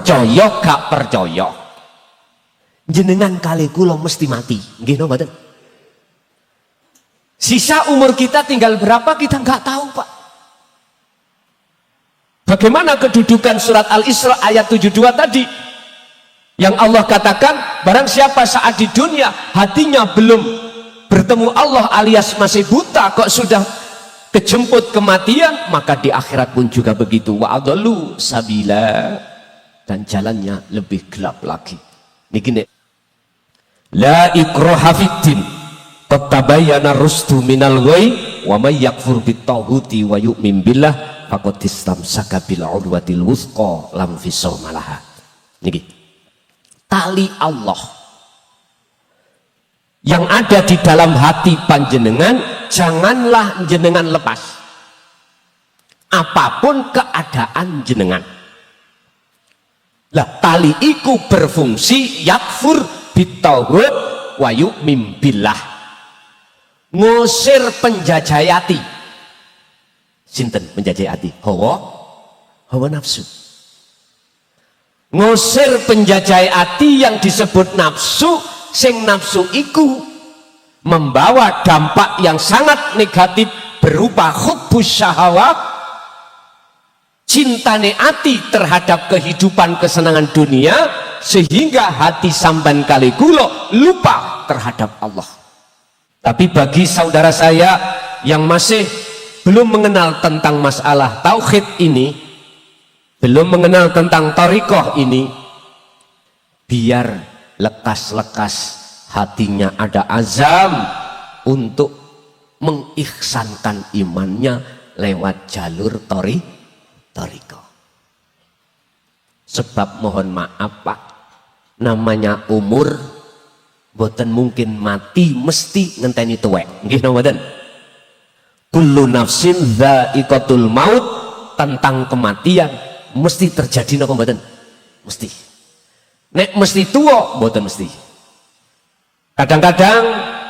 percaya gak percaya jenengan kali kula mesti mati nggih napa mboten? Sisa umur kita tinggal berapa kita nggak tahu Pak. Bagaimana kedudukan surat Al-Isra ayat 72 tadi yang Allah katakan barang siapa saat di dunia hatinya belum bertemu Allah alias masih buta kok sudah kejemput kematian, maka di akhirat pun juga begitu. Wa adallu sabila, dan jalannya lebih gelap lagi. Niki nek la ikraha fiddin qad tabayyana rusdu minal ghayy wa may yakfur bit-taghuti wa yu'min billah faqad istamsaka bil urwatil wuthqa lam fisama laha. Niki tali Allah yang ada di dalam hati panjenengan janganlah jenengan lepas apapun keadaan jenengan. Lah tali iku berfungsi yakfur bitaghut wa yu'min billah, ngusir penjajayati. Sinten penjajayati? Hawa nafsu. Ngusir penjajayati yang disebut nafsu, sing nafsu iku membawa dampak yang sangat negatif berupa hubbus syahawat, cintane ati terhadap kehidupan kesenangan dunia, sehingga hati sampan kali kula lupa terhadap Allah. Tapi bagi saudara saya yang masih belum mengenal tentang masalah tauhid ini, belum mengenal tentang thariqah ini, biar lekas-lekas hatinya ada azam untuk mengihsankan imannya lewat jalur thariqah. Sebab mohon maaf Pak, namanya umur boten mungkin mati mesti ngenteni tuwek. Nggih napa mboten? Kullu nafsin dha'iqatul maut, tentang kematian mesti terjadi napa mboten? Mesti. Nek mesti tua mboten mesti. Kadang-kadang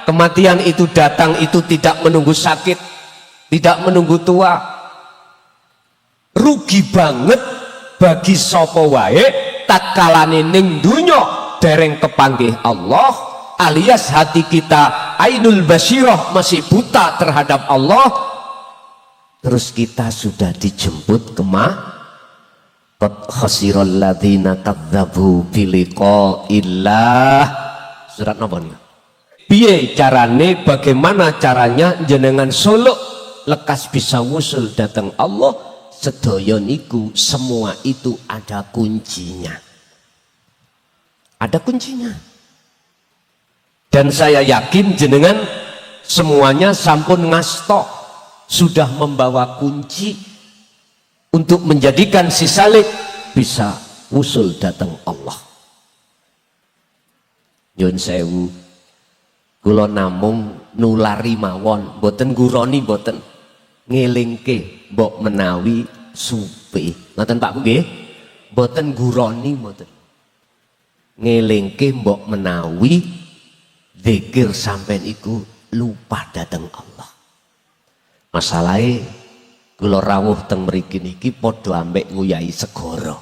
kematian itu datang itu tidak menunggu sakit, tidak menunggu tua. Rugi banget bagi sapa wae tatkalane ning dunya dereng kepanggih Allah, alias hati kita ainul basyirah masih buta terhadap Allah, terus kita sudah dijemput qad khasiral ladzina kadzdzabu biliqa'illah. Surat napa niku? Piye carane, bagaimana caranya jenengan suluk lekas bisa wusul datang Allah? Sedaya niku semua itu ada kuncinya. Ada kuncinya. Dan saya yakin jenengan semuanya sampun ngastok, sudah membawa kunci untuk menjadikan si salik bisa usul datang Allah. Nyun sewu, kula namung nulari mawon, boten guroni, boten ngelingke mbok menawi supe. Ngoten Pak nggih? Boten guroni, boten ngelingke mbok menawi zikir sampean iku lupa dateng Allah. Masalahe kula rawuh teng mriki niki padha ambek nguyai segara.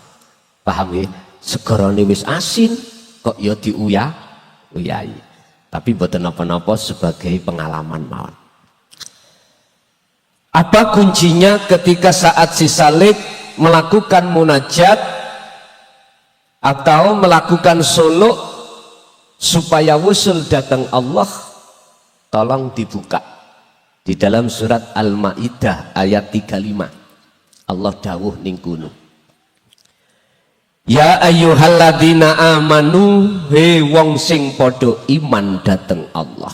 Paham nggih? Segarane wis asin kok ya diuyah-uyahi. Tapi mboten napa-napa sebagai pengalaman mawon. Apa kuncinya ketika saat si salik melakukan munajat atau melakukan suluk supaya wusul datang Allah? Tolong dibuka di dalam surat Al-Maidah ayat 35. Allah dawuh ning kono, ya ayyuhalladzina amanu, he wong sing padha iman dateng Allah,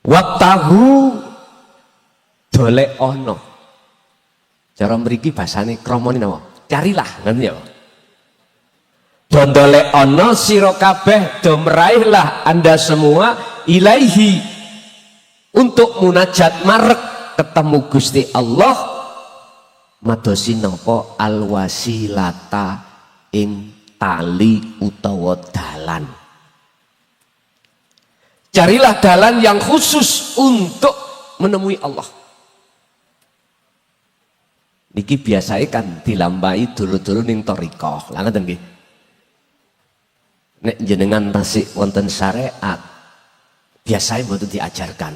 waqtahu dolek ono. Cara mriki basane kramane napa? Carilah, ngoten ya. Dondolek ono sira kabeh, do meraihlah Anda semua ilaihi, untuk munajat marek ketemu Gusti Allah, madosi napa alwasilata ing tali utawa dalan. Carilah dalan yang khusus untuk menemui Allah. Niki biasanya kan dilambai dulu-dulu ning thariqah. Lah ngoten nggih. Nek jenengan tasik wonten syariat biasanya mboten diajarkan.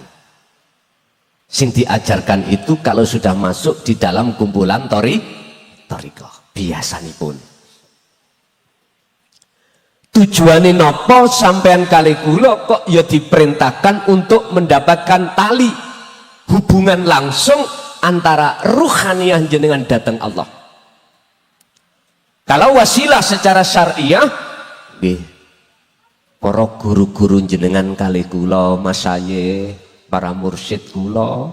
Sing diajarkan itu kalau sudah masuk di dalam kumpulan thariqah biasanipun. Tujuane nopo sampean kali kula kok ya diperintahkan untuk mendapatkan tali hubungan langsung antara ruhaniyah jenengan datang Allah. Kalau wasilah secara syariah nggih para guru-guru jenengan kali kula masaye para mursyid kula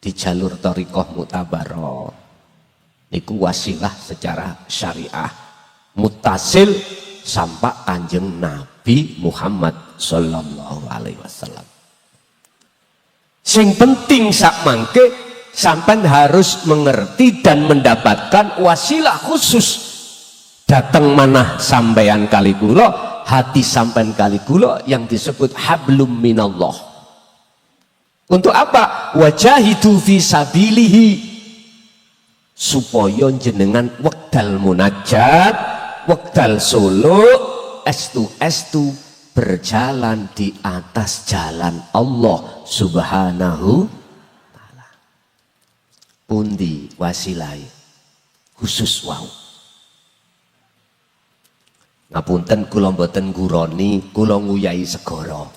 di jalur thariqah mutabarah niku wasilah secara syariah mutasil sampai Kanjeng Nabi Muhammad sallallahu alaihi wasallam. Sing penting sak mangke sampean harus mengerti dan mendapatkan wasilah khusus datang manah sampean kali kula hati sampean kali kula yang disebut hablum minallah. Untuk apa? Wajahidu fi sabilihi, supaya jenengan wekdal munajat, wekdal solo, estu berjalan di atas jalan Allah subhanahu ta'ala. Pundi wasilai khusus wau. Ngapunten kula mboten guroni, kula nguyahi segara.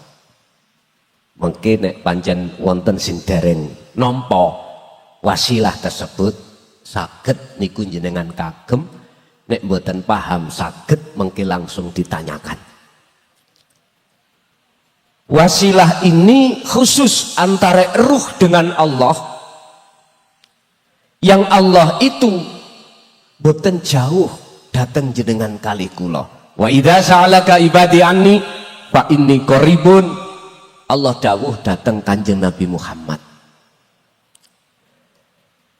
Mengke nek pancen wonten sing dereng nampa wasilah tersebut saged niku jenengan kagem, nek mboten paham saged mengke langsung ditanyakan. Wasilah ini khusus antara ruh dengan Allah, yang Allah itu mboten jauh dateng jenengan kali kula. Wa idza sa'alaka ibadi anni fa inni qaribun. Allah dawuh datang Kanjeng Nabi Muhammad.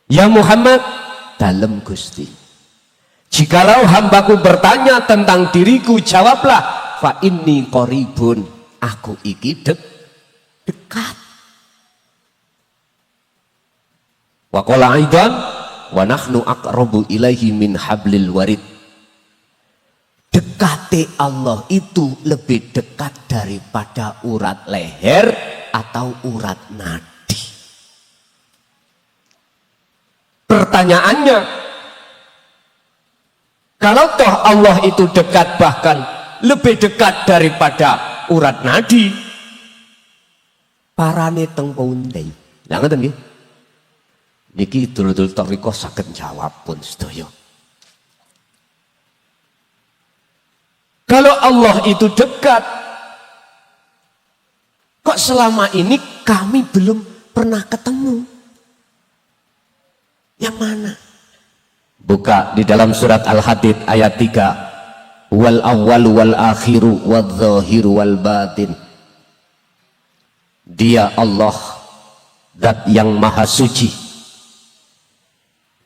Ya Muhammad, dalem Gusti. Jikalau hambaku bertanya tentang diriku, jawablah fa inni qaribun. Aku iki dekat. Wa qala aidan wa nahnu aqrabu ilaihi min hablil warid. Dekati Allah itu lebih dekat daripada urat leher atau urat nadi. Pertanyaannya, kalau toh Allah itu dekat, bahkan lebih dekat daripada urat nadi, parane teng pundi? Lah ngoten nggih. Niki dulur-dulur thariqah saged jawab pun sedaya. Kalau Allah itu dekat, kok selama ini kami belum pernah ketemu? Yang mana? Buka di dalam surat Al-Hadid ayat 3. Wal awwal wal akhiru wal zahiru wal batin. Dia Allah, zat yang maha suci.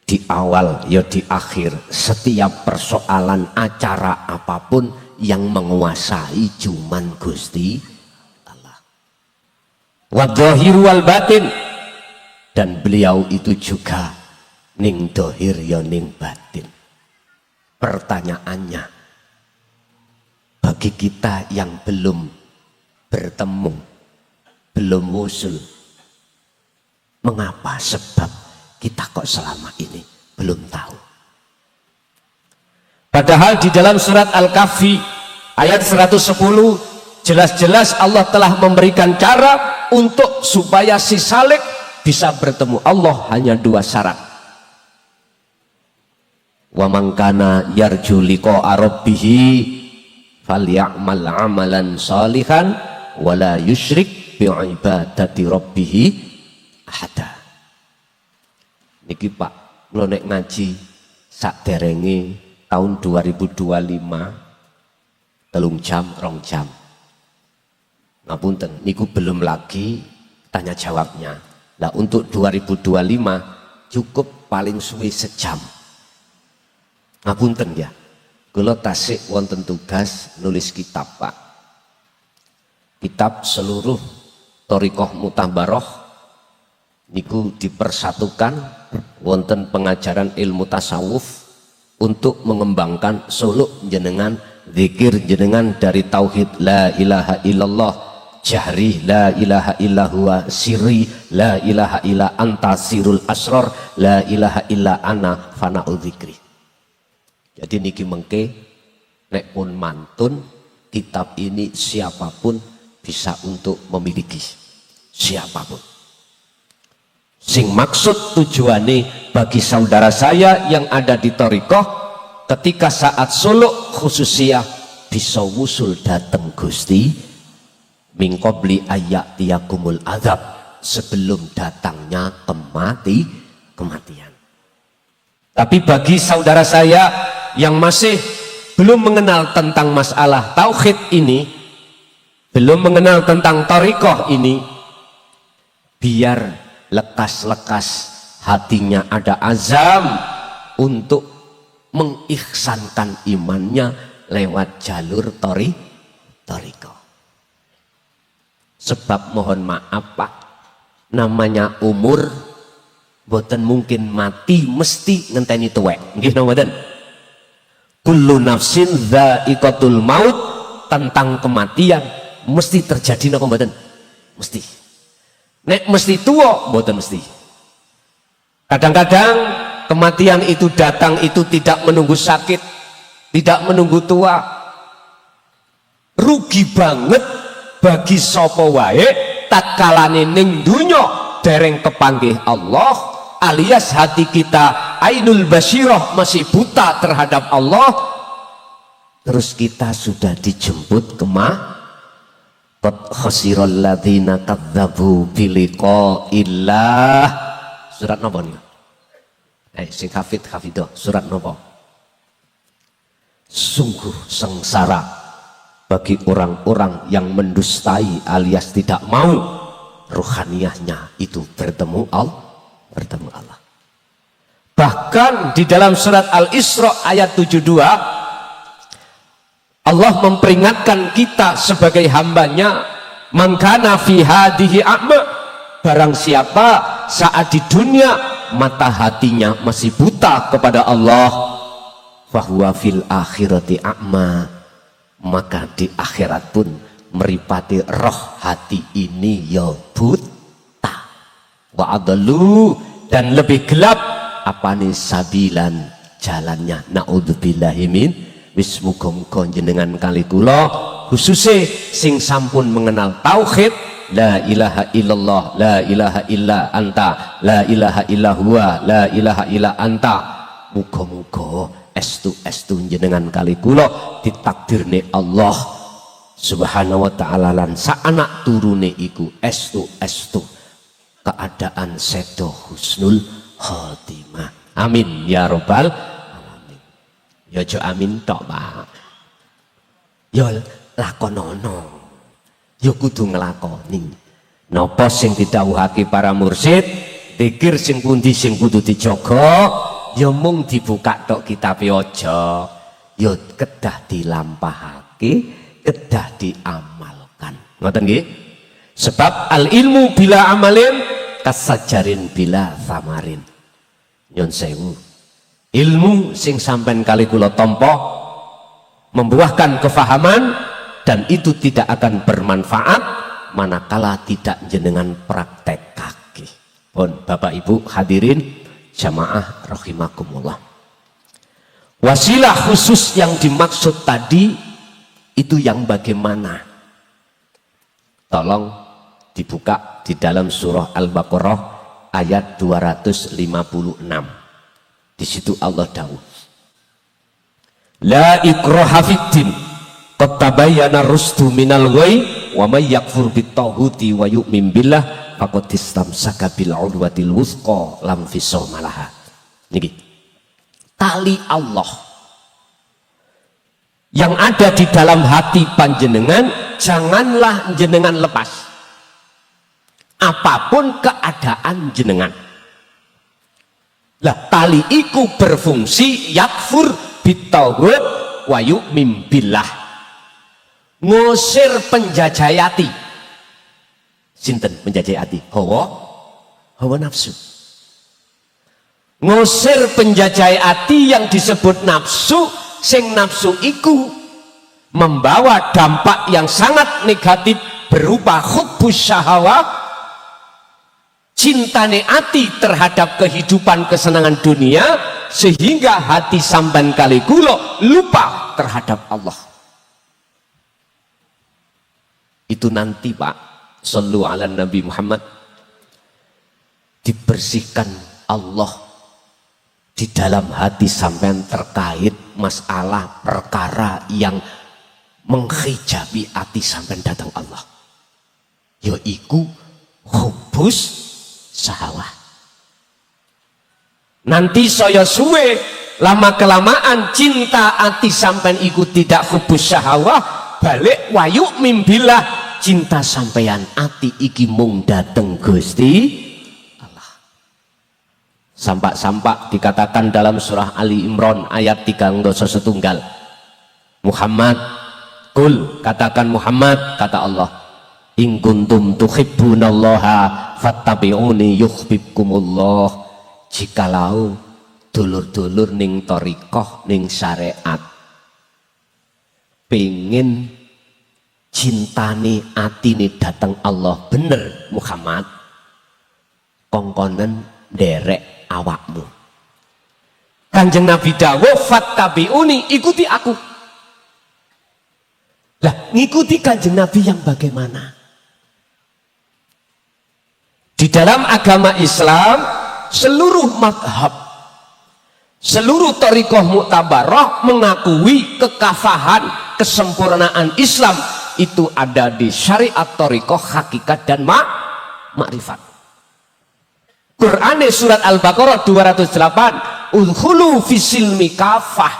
Di awal ya di akhir, setiap persoalan acara apapun yang menguasai cuman Gusti Allah. Wadh-dhahir wal batin, dan beliau itu juga ning dohir ya ning batin. Pertanyaannya, bagi kita yang belum bertemu, belum musul, mengapa? Sebab kita kok selama ini belum tahu. Padahal di dalam surat Al-Kahfi ayat 110 jelas-jelas Allah telah memberikan cara untuk supaya si salik bisa bertemu Allah, hanya 2 syarat. Wa man kana yarju liqa'a rabbih falyamal amalan shalihan wala yusyrik bi ibadati rabbih ahada. Niki Pak, kula nek ngaji sakderenge tahun 2025 2 jam. Ngapunten, niku belum lagi tanya jawabnya. Nah untuk 2025 cukup paling suwe sejam. Ngapunten ya, kula tasik wonten tugas nulis kitab Pak. Kitab seluruh thariqah mutabarah niku dipersatukan wonten pengajaran ilmu tasawuf untuk mengembangkan suluk jenengan, zikir jenengan dari tauhid la ilaha illallah, jahri la ilaha illa huwa, sirri la ilaha illa anta sirul asror, la ilaha illa ana fana'u dzikri. Jadi niki mengke nek pun mantun kitab ini siapapun bisa untuk memiliki, siapapun. Sing maksud tujuannya bagi saudara saya yang ada di thariqah, ketika saat suluk khususiyah bisa wusul dateng Gusti min qabli ayyatiyakumul azab, sebelum datangnya kematian. Tapi bagi saudara saya yang masih belum mengenal tentang masalah tauhid ini, belum mengenal tentang thariqah ini, biar lekas-lekas hatinya ada azam untuk mengikhsankan imannya lewat jalur thariqah. Sebab mohon maaf Pak, namanya umur boten mungkin mati mesti ngenteni tuwek. Nggih napa mboten? Kullu nafsin dha'iqatul maut, tentang kematian mesti terjadi napa mboten? Mesti. Nek mesti tua, mboten mesti. Kadang-kadang kematian itu datang itu tidak menunggu sakit, tidak menunggu tua. Rugi banget bagi sapa wae tatkalane ning dunya dereng kepanggih Allah, alias hati kita ainul basyirah masih buta terhadap Allah, terus kita sudah dijemput kemah. Qad khasiral ladzina kadzdzabu biliqa'illah. Surat napa niku? Sing hafidho surat napa? Sungguh sengsara bagi orang-orang yang mendustai alias tidak mau ruhaniyahnya itu bertemu Allah. Bahkan di dalam surat Al-Isra ayat 72 Allah memperingatkan kita sebagai hambanya, mangkana fi hadhihi a'ma, barang siapa saat di dunia mata hatinya masih buta kepada Allah, fahuwa fil akhirati a'ma, maka di akhirat pun meripati roh hati ini ya buta. Wa adallu, dan lebih gelap apa nih sabilan jalannya, naudzubillahi min. Wis muga-muga jenengan kali kula khususnya sing sampun mengenal tauhid la ilaha illallah, la ilaha illa anta, la ilaha illa huwa, la ilaha illa anta, muga-muga estu jenengan kali kula ditakdirne Allah subhanahu wa ta'ala lan saanak turune iku estu keadaan sedo husnul khotimah. Amin ya robbal. Ya jo amin tok Pak. Ya lakonono. Ya kudu nglakoni. Napa sing didhawuhake para mursyid, zikir sing pundi sing kudu dijaga, ya mung dibuka tok kitabe aja. Ya kedah dilampahake, kedah diamalkan. Ngoten nggih? Sebab al ilmu bila amalin kasajarin bila samarin. Nyon sewu. Ilmu sing sampean kali kula tampa membuahkan kefahaman, dan itu tidak akan bermanfaat manakala tidak jenengan praktekake. Pun Bapak Ibu hadirin jamaah rahimakumullah. Wasilah khusus yang dimaksud tadi itu yang bagaimana? Tolong dibuka di dalam surah Al-Baqarah ayat 256. Di situ Allah dawuh, la ikraha fiddin qad tabayyana rusdu minal ghayy wa may yakfur bittaghuti wa yu'min billah faqad istamsaka bil urwatil wuthqa lam fisama laha. Niki tali Allah yang ada di dalam hati panjenengan janganlah jenengan lepas apapun keadaan jenengan. Lah tali iku berfungsi yakfur bitaghut wa yu'min billah, ngusir penjajayati. Sinten penjajayati? Hawa nafsu. ngusir penjajah ati yang disebut nafsu, sing nafsu iku membawa dampak yang sangat negatif berupa hubbus syahawat, cintane ati terhadap kehidupan kesenangan dunia, sehingga hati sampan kali kula lupa terhadap Allah. Itu nanti Pak, sallu ala Nabi Muhammad, dibersihkan Allah di dalam hati sampean terkait masalah perkara yang menghijabi hati sampean datang Allah, yaitu hubbus syahwat. Nanti saya suwe lama kelamaan cinta hati sampean iku tidak hubbus syahwat, balik wayu mimbilah cinta sampean hati iki mung dateng Gusti Allah. Sampak-sampak dikatakan dalam surah Ali Imran ayat 3 setunggal, Muhammad kul, katakan Muhammad, kata Allah, in kuntum tuhibbunallaha fattabi'uni yuhibbukumullah. Jikalau dulur-dulur ning thariqah ning syariat pengen cintane atine datang Allah bener Muhammad, kongkonen derek awakmu. Kanjeng Nabi dawuh fattabi'uni, ikuti aku. Lah, ngikuti kanjeng Nabi yang bagaimana? Di dalam agama Islam, seluruh madhab, seluruh thariqah mu'tabarah mengakui kekafahan, kesempurnaan Islam itu ada di syariat thariqah, hakikat dan makrifat. Quran surat Al-Baqarah 208, udkhulu fisilmi kafah.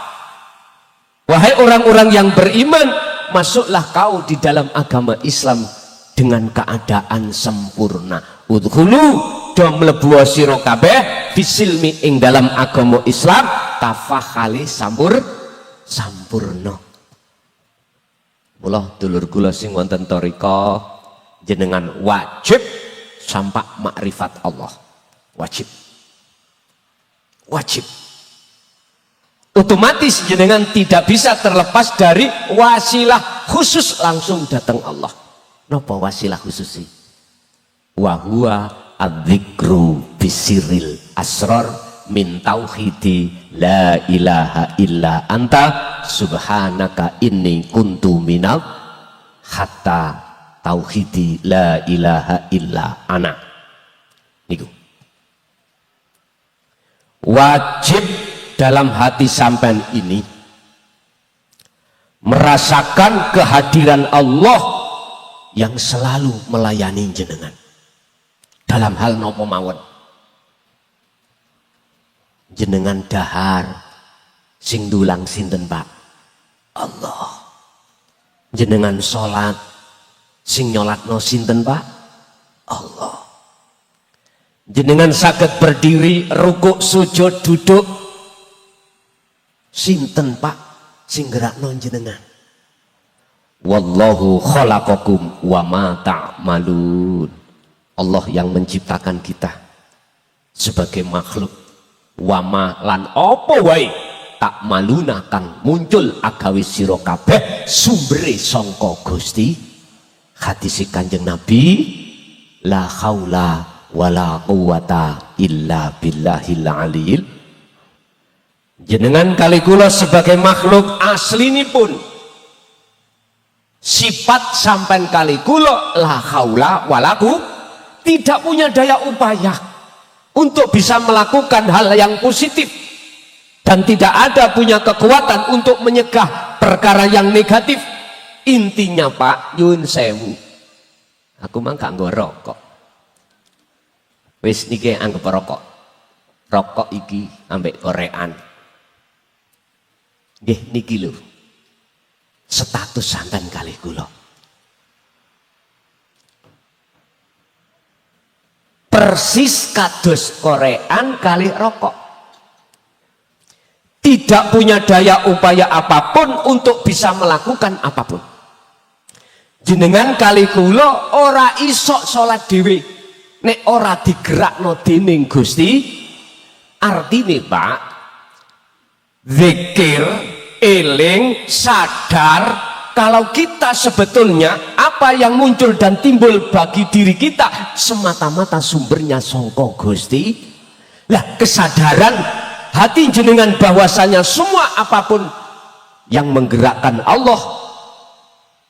Wahai orang-orang yang beriman, masuklah kau di dalam agama Islam dengan keadaan sempurna. Udkhulu do mlebu sira kabeh fisilmi ing dalam agama Islam kafah kali sampurna. Mula dulur kula sing wonten thariqah jenengan wajib sampak makrifat Allah. Wajib. Otomatis jenengan tidak bisa terlepas dari wasilah khusus langsung datang Allah. Napa wasilah khusus sih? Wa huwa adzikru bisiril asrar min tauhidi la ilaha illa anta subhanaka inni kuntu minal hatta tauhidi la ilaha illa ana. Niku wajib dalam hati sampean ini merasakan kehadiran Allah yang selalu melayani jenengan dalam hal nopo mawon. Jenengan dahar sing dulang sinten Pak? Allah. Jenengan salat sing nyolatno sinten Pak? Allah. Jenengan saged berdiri rukuk sujud duduk sinten Pak sing gerakno jenengan? Wallahu khalaqakum wa ma ta'malun. Allah yang menciptakan kita sebagai makhluk. Wa ma lan apa wae tak maluna kang muncul agawe sira kabeh sumbere sangka Gusti. Hadis Kanjeng Nabi, la haula wala quwata illa billahil aliyil. Jenengan kali kula sebagai makhluk aslinipun sifat sampean kali kula la haula wala quwata, tidak punya daya upaya untuk bisa melakukan hal yang positif dan tidak ada punya kekuatan untuk menyegah perkara yang negatif. Intinya Pak, nyuwun sewu, aku mah gak nggo rokok. Wis niki anggap rokok. Rokok iki ambek korean. Nggih niki lho. Status sampean kalih kula. Persis kados korean kalih rokok. Tidak punya daya upaya apapun untuk bisa melakukan apapun. Jenengan kali kula ora isok salat dhewe nek ora digerakno dening Gusti Artinya Pak, zikir, eling, sadar kalau kita sebetulnya apa yang muncul dan timbul bagi diri kita semata-mata sumbernya songko Gusti. Lah kesadaran hati jenengan bahwasanya semua apapun yang menggerakkan Allah,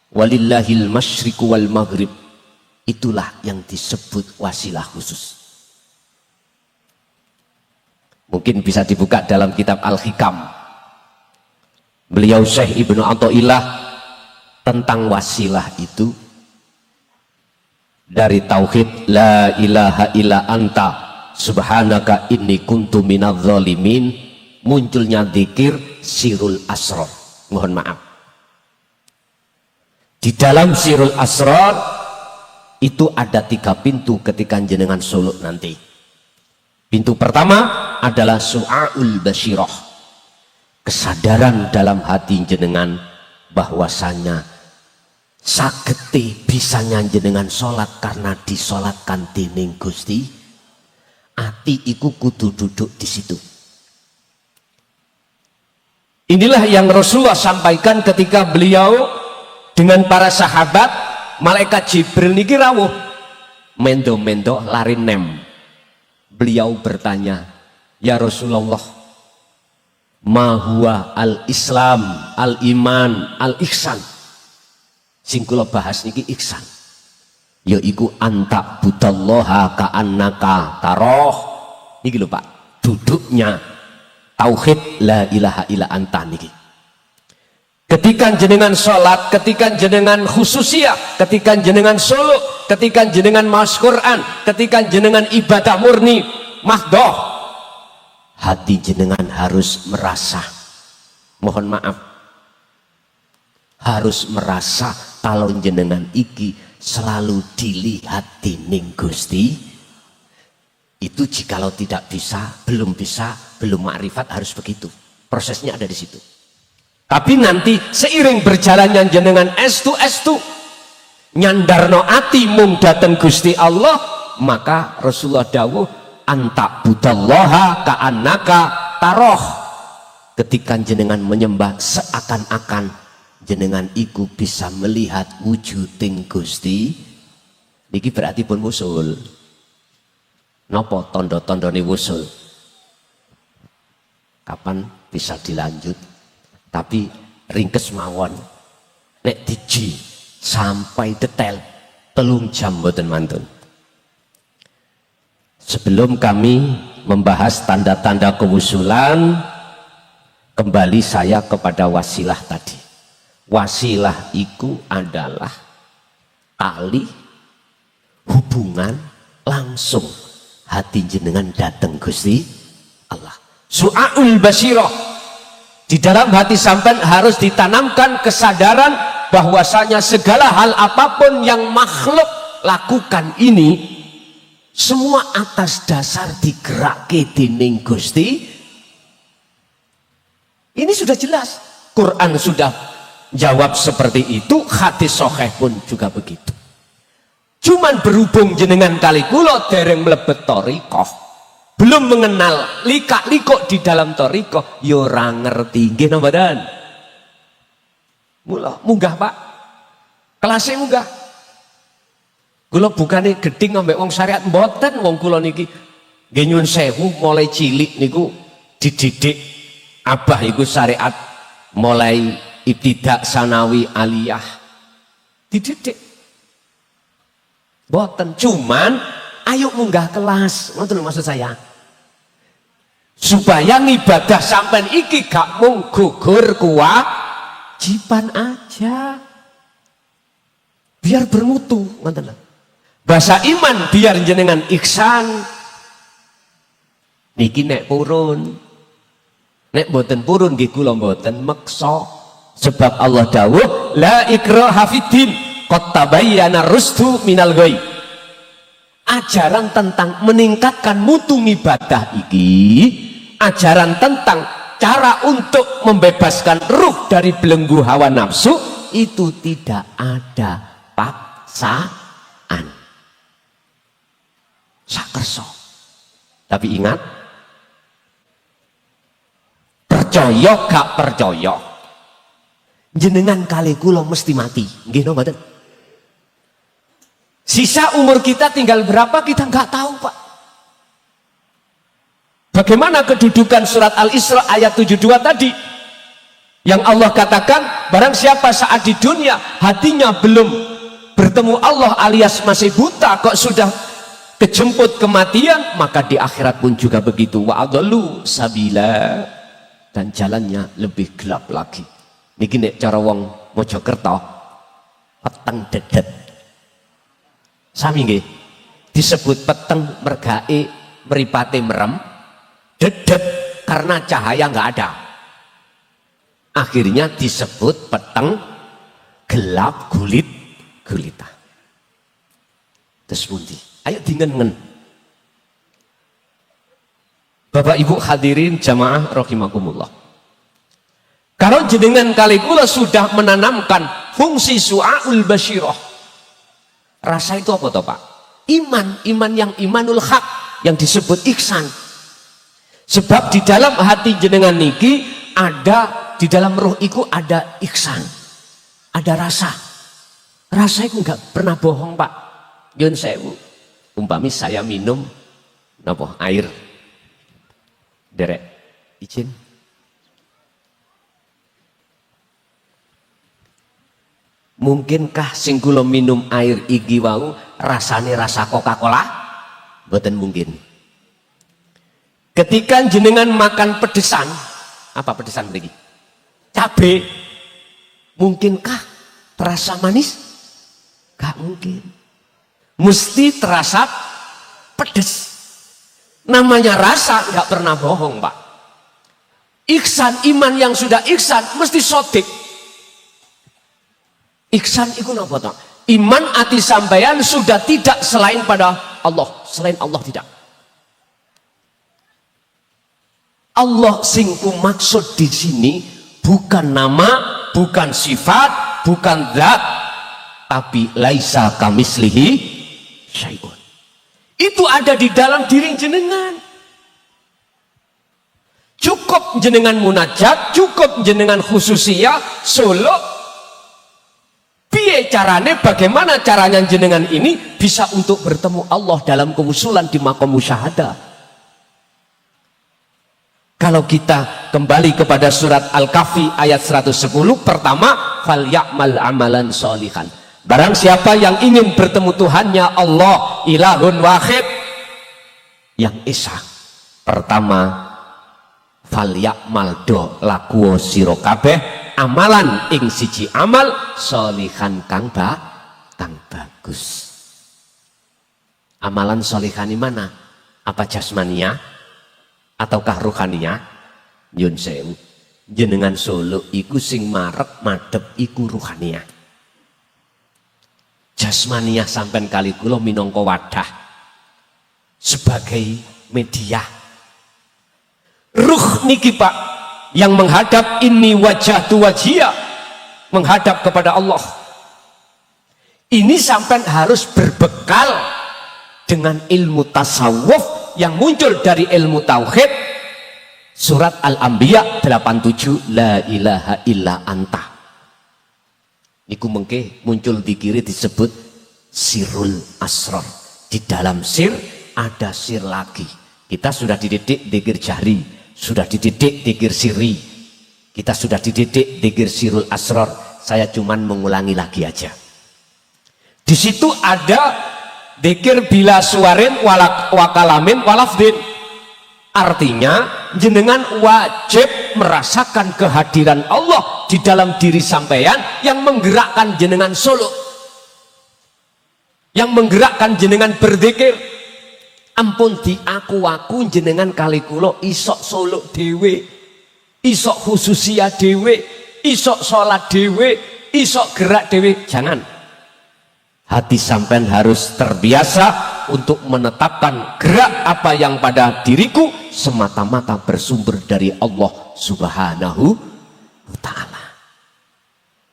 walillahil masyriqu wal maghrib, itulah yang disebut wasilah khusus. Mungkin bisa dibuka dalam kitab Al-Hikam beliau Syekh Ibnu Athaillah tentang wasilah itu, dari tauhid la ilaha illa anta subhanaka inni kuntu minadz zalimin munculnya zikir sirul asrar. Mohon maaf, di dalam sirul asrar itu ada 3 pintu ketika jenengan suluk nanti. Pintu pertama adalah su'aul basyirah, kesadaran dalam hati jenengan bahwasanya sagete bisanya jenengan sholat karena disolatkan dening Gusti. Ati iku kudu duduk di situ. Inilah yang Rasulullah sampaikan ketika beliau dengan para sahabat. Malaikat Jibril niki rawuh mendo-mendo lari nem. Beliau bertanya, ya Rasulullah, ma huwa al-islam, al-iman, al-ihsan. Sing kula bahas niki ihsan, yaiku anta budallaha ka'annaka taroh. Niki lho Pak, duduknya tauhid la ilaha illa anta niki. Ketika jenengan sholat, ketika jenengan khususiyah, ketika jenengan suluk, ketika jenengan maos Quran, ketika jenengan ibadah murni mahdoh, hati jenengan harus merasa, mohon maaf, harus merasa kalau jenengan iki selalu dilihat dening Gusti. Itu jikalau tidak bisa, belum ma'rifat, harus begitu. Prosesnya ada di situ. Tapi nanti seiring berjalannya jenengan estu nyandarno ati mung dateng Gusti Allah, maka Rasulullah dawuh anta budallaha ka'annaka taroh. Ketika jenengan menyembah seakan-akan jenengan iku bisa melihat wujuding Gusti. Niki berarti pun wusul. Nopo tondo-tondone wusul? Kapan bisa dilanjut? Tapi ringkes mawon, nek diji sampai detail 3 jam mboten mantun. Sebelum kami membahas tanda-tanda kewusulan, kembali saya kepada wasilah tadi. Wasilah itu adalah tali hubungan langsung hati jenengan dateng Gusti Allah. Su'aul basyirah, di dalam hati sampean harus ditanamkan kesadaran bahwasanya segala hal apapun yang makhluk lakukan ini semua atas dasar digerake dening Gusti. Ini sudah jelas, Quran sudah jawab seperti itu, hadis sahih pun juga begitu. Cuman berhubung jenengan kali kula dereng mlebet thariqah, belum mengenal likak-likuk di dalam thariqah, ya ora ngerti nggih napa mboten? Mula munggah Pak, kelasnya munggah. Kula bukane geding ambek wong syariat mboten, wong kula niki nggih nyuwun sewu mulai cilik niku dididik abah iku syariat, mulai ibtidak sanawi aliyah dididik mboten. Cuman ayo munggah kelas, ngoten maksud saya, supaya ibadah sampean iki gak mung gugur kewajiban aja, biar bermutu, ngoten. Bahasa iman biar jenengan ihsan. Niki nek purun, nek boten purun nggih kula boten meksa, sebab Allah dawuh la ikraha fiddin qad tabayyana rusdu minal ghayy. Ajaran tentang meningkatkan mutu ibadah iki, ajaran tentang cara untuk membebaskan ruh dari belenggu hawa nafsu, itu tidak ada paksaan, sakerso. Tapi ingat, percaya gak percaya jenengan kali kula mesti mati nggih no mboten. Sisa umur kita tinggal berapa kita nggak tahu Pak. Bagaimana kedudukan surat Al-Isra ayat 72 tadi yang Allah katakan barang siapa saat di dunia hatinya belum bertemu Allah alias masih buta kok sudah kejemput kematian, maka di akhirat pun juga begitu. Wa adallu sabila, dan jalannya lebih gelap lagi. Niki nek cara wong Mojokerto peteng dedet. Sami nggih. Disebut peteng mergae mripate merem, dedet karena cahaya nggak ada. Akhirnya disebut peteng gelap gulita. Terus pundi? Ayo dingen-ngen. Bapak Ibu hadirin jamaah rahimakumullah. Kalau jenengan kali kula sudah menanamkan fungsi su'aul basyirah. Rasa itu apa toh Pak? Iman yang imanul haq yang disebut ihsan. Sebab di dalam hati jenengan niki ada, di dalam roh iku ada ihsan. Ada rasa. Rasa itu enggak pernah bohong Pak. Yun sewu. Umpami saya minum napa air derek izin mungkinkah sing kula minum air iki wau rasane rasa Coca-Cola? Mboten mungkin. Ketika jenengan makan pedesan, apa pedesan mriki? Cabe, mungkinkah terasa manis? Gak mungkin. Mesti terasa pedes. Namanya rasa nggak pernah bohong Pak. Ihsan, iman yang sudah ihsan mesti sodik. Ihsan itu apa toh? Iman ati sampeyan sudah tidak selain pada Allah, selain Allah tidak. Allah sing maksud di sini bukan nama, bukan sifat, bukan zat, tapi laisa kamislihi syai'un. Itu ada di dalam diri jenengan. Cukup jenengan munajat, cukup jenengan khususiyah solo. Piye carane, bagaimana caranya jenengan ini bisa untuk bertemu Allah dalam kewusulan di maqam musyahadah. Kalau kita kembali kepada surat Al-Kahfi ayat 110, pertama fal ya'mal amalan sholihan. Barang siapa yang ingin bertemu Tuhannya Allah ilahun wahid yang esa, pertama fal ya'mal do lakuo siro kabeh amalan ing siji amal sholihan kang bagus. Amalan sholihan mana? Apa jasmania ataukah ruhania? Nyun sewu, jenengan solo iku sing marek madhep iku ruhania. Jasmania sampai kali kula minangka wadah sebagai media. Ruh niki Pak yang menghadap ini wajah tu wajia, menghadap kepada Allah. Ini sampai harus berbekal dengan ilmu tasawuf yang muncul dari ilmu tauhid. Surat Al-Anbiya 87 la ilaha illa anta. Niku mengke muncul di kiri disebut sirul asrar. Di dalam sir ada sir lagi. Kita sudah dididik dikir jahri, sudah dididik dikir siri, kita sudah dididik dikir sirul asrar. Saya cuman mengulangi lagi aja. Di situ ada dikir bila suarin wakalamin walafdin. Artinya jenengan wajib merasakan kehadiran Allah di dalam diri sampeyan yang menggerakkan jenengan solo, yang menggerakkan jenengan berzikir. Ampun di aku jenengan kali kulo isok solo dewe, isok khususia dewe, isok sholat dewe, isok gerak dewe. Jangan. Hati sampean harus terbiasa untuk menetapkan gerak apa yang pada diriku semata-mata bersumber dari Allah Subhanahu wa ta'ala.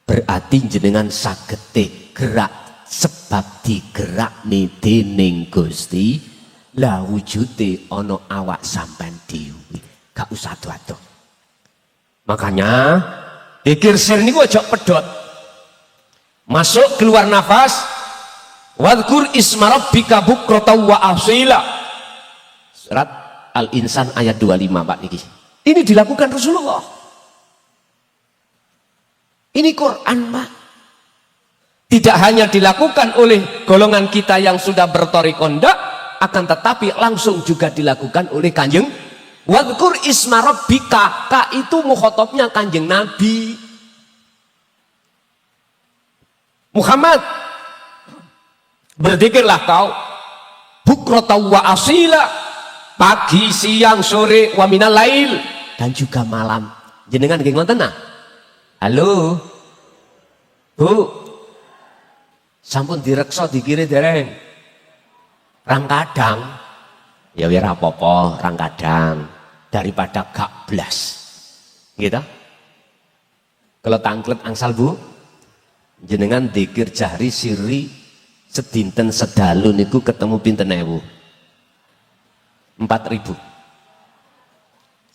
Berarti jenengan sagete gerak sebab digerakne dening Gusti, la wujude ana awak sampean dhewe. Gak usah ado-ado. Makanya zikir sir niku aja pedot. Masuk keluar nafas. Wadhkur isma rabbika bukratan wa asila. Surat Al-Insan ayat 25 Pak niki. Ini dilakukan Rasulullah. Ini Quran Pak. Tidak hanya dilakukan oleh golongan kita yang sudah berthariqah, akan tetapi langsung juga dilakukan oleh Kanjeng. Wadhkur isma rabbika, ka itu mukhatabnya Kanjeng Nabi Muhammad. Berzikirlah kau bukratan wa asila, pagi, siang, sore, wa minal lail, dan juga malam. Jenengan nggih ngoten nah? Halo Bu, sampun direksa dikire dereng rang kadang ya ora apa-apa, rang kadang daripada gak blas gitu. Kalau tangklet angsal Bu, jenengan dzikir jahri sirri sedinten sedalu niku ketemu pinten ewu? 4.000.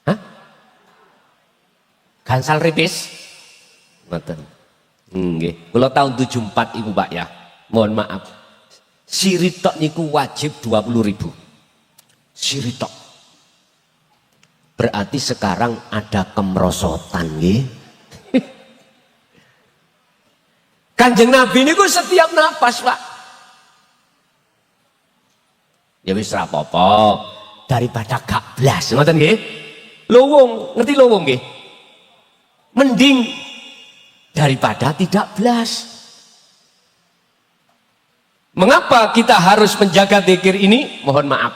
Hah? Gansal ripis? Ngoten. Nggih. Kula tahun 74 iku Pak ya. Mohon maaf. Siri tok niku wajib 20.000. Siri tok. Berarti sekarang ada kemerosotan nggih. Kanjeng Nabi niku setiap napas Pak. Ya wis ra apa-apa daripada gak blas, ngoten nggih. Lowong, ngerti lowong nggih? Mending daripada tidak blas. Mengapa kita harus menjaga zikir ini? Mohon maaf.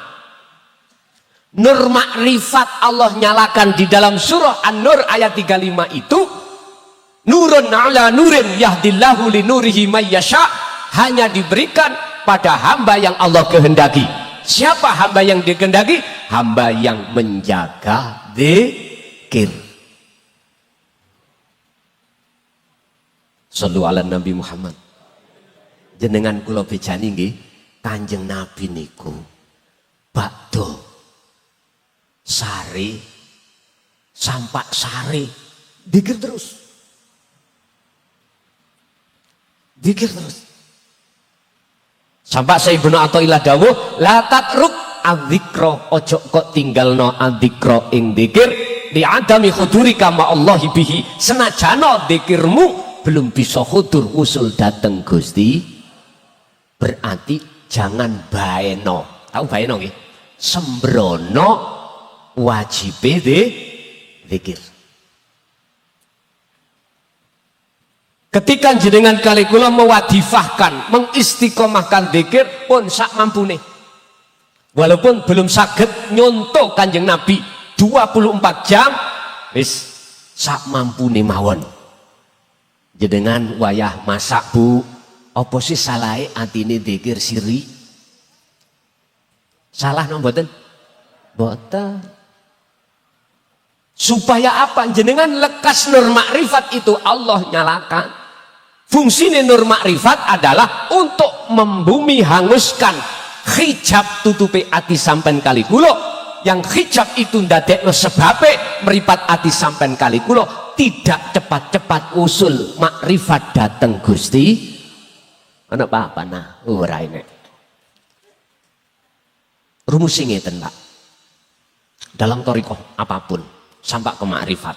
Nur makrifat Allah nyalakan di dalam surah An-Nur ayat 35 itu, nurun ala nurin yahdillahu li nurihi may yasha, hanya diberikan pada hamba yang Allah kehendaki. Siapa hamba yang dikehendaki? Hamba yang menjaga zikir. Shallu ala Nabi Muhammad. Jenengan kula bejani nggih, Kanjeng Nabi niku bakdo sari sampak sari zikir terus. Zikir terus. Sampai Sayyidina Athaillah dawuh, la tatruk adzikra, ojo kok tinggalno adzikra ing zikir li adami hudurika ma Allahi bihi, senajana zikirmu belum bisa hudur usul dateng Gusti. Berarti jangan baeno. Tahu baeno nggih? Sembrono wajibe zikir. Ketika jenengan kali kula mewadifahkan, mengistiqomahkan zikir pun sak mampune. Walaupun belum saged nyontoh Kanjeng Nabi 24 jam, wis sak mampune mawon. Jenengan wayah masak Bu, apa sih salahe atine zikir siri? Salah no mboten? Mboten. Supaya apa? Jenengan lekas nur makrifat itu Allah nyalakan. Fungsi nur makrifat adalah untuk membumi hanguskan hijab tutupi ati sampen kali kulo. Yang hijab itu ndadekno sebabe meripat ati sampen kali kulo tidak cepat-cepat usul makrifat dateng Gusti. Ana apa nah ora enek. Rumus ngeten Pak. Dalam thariqah apapun sampai ke makrifat,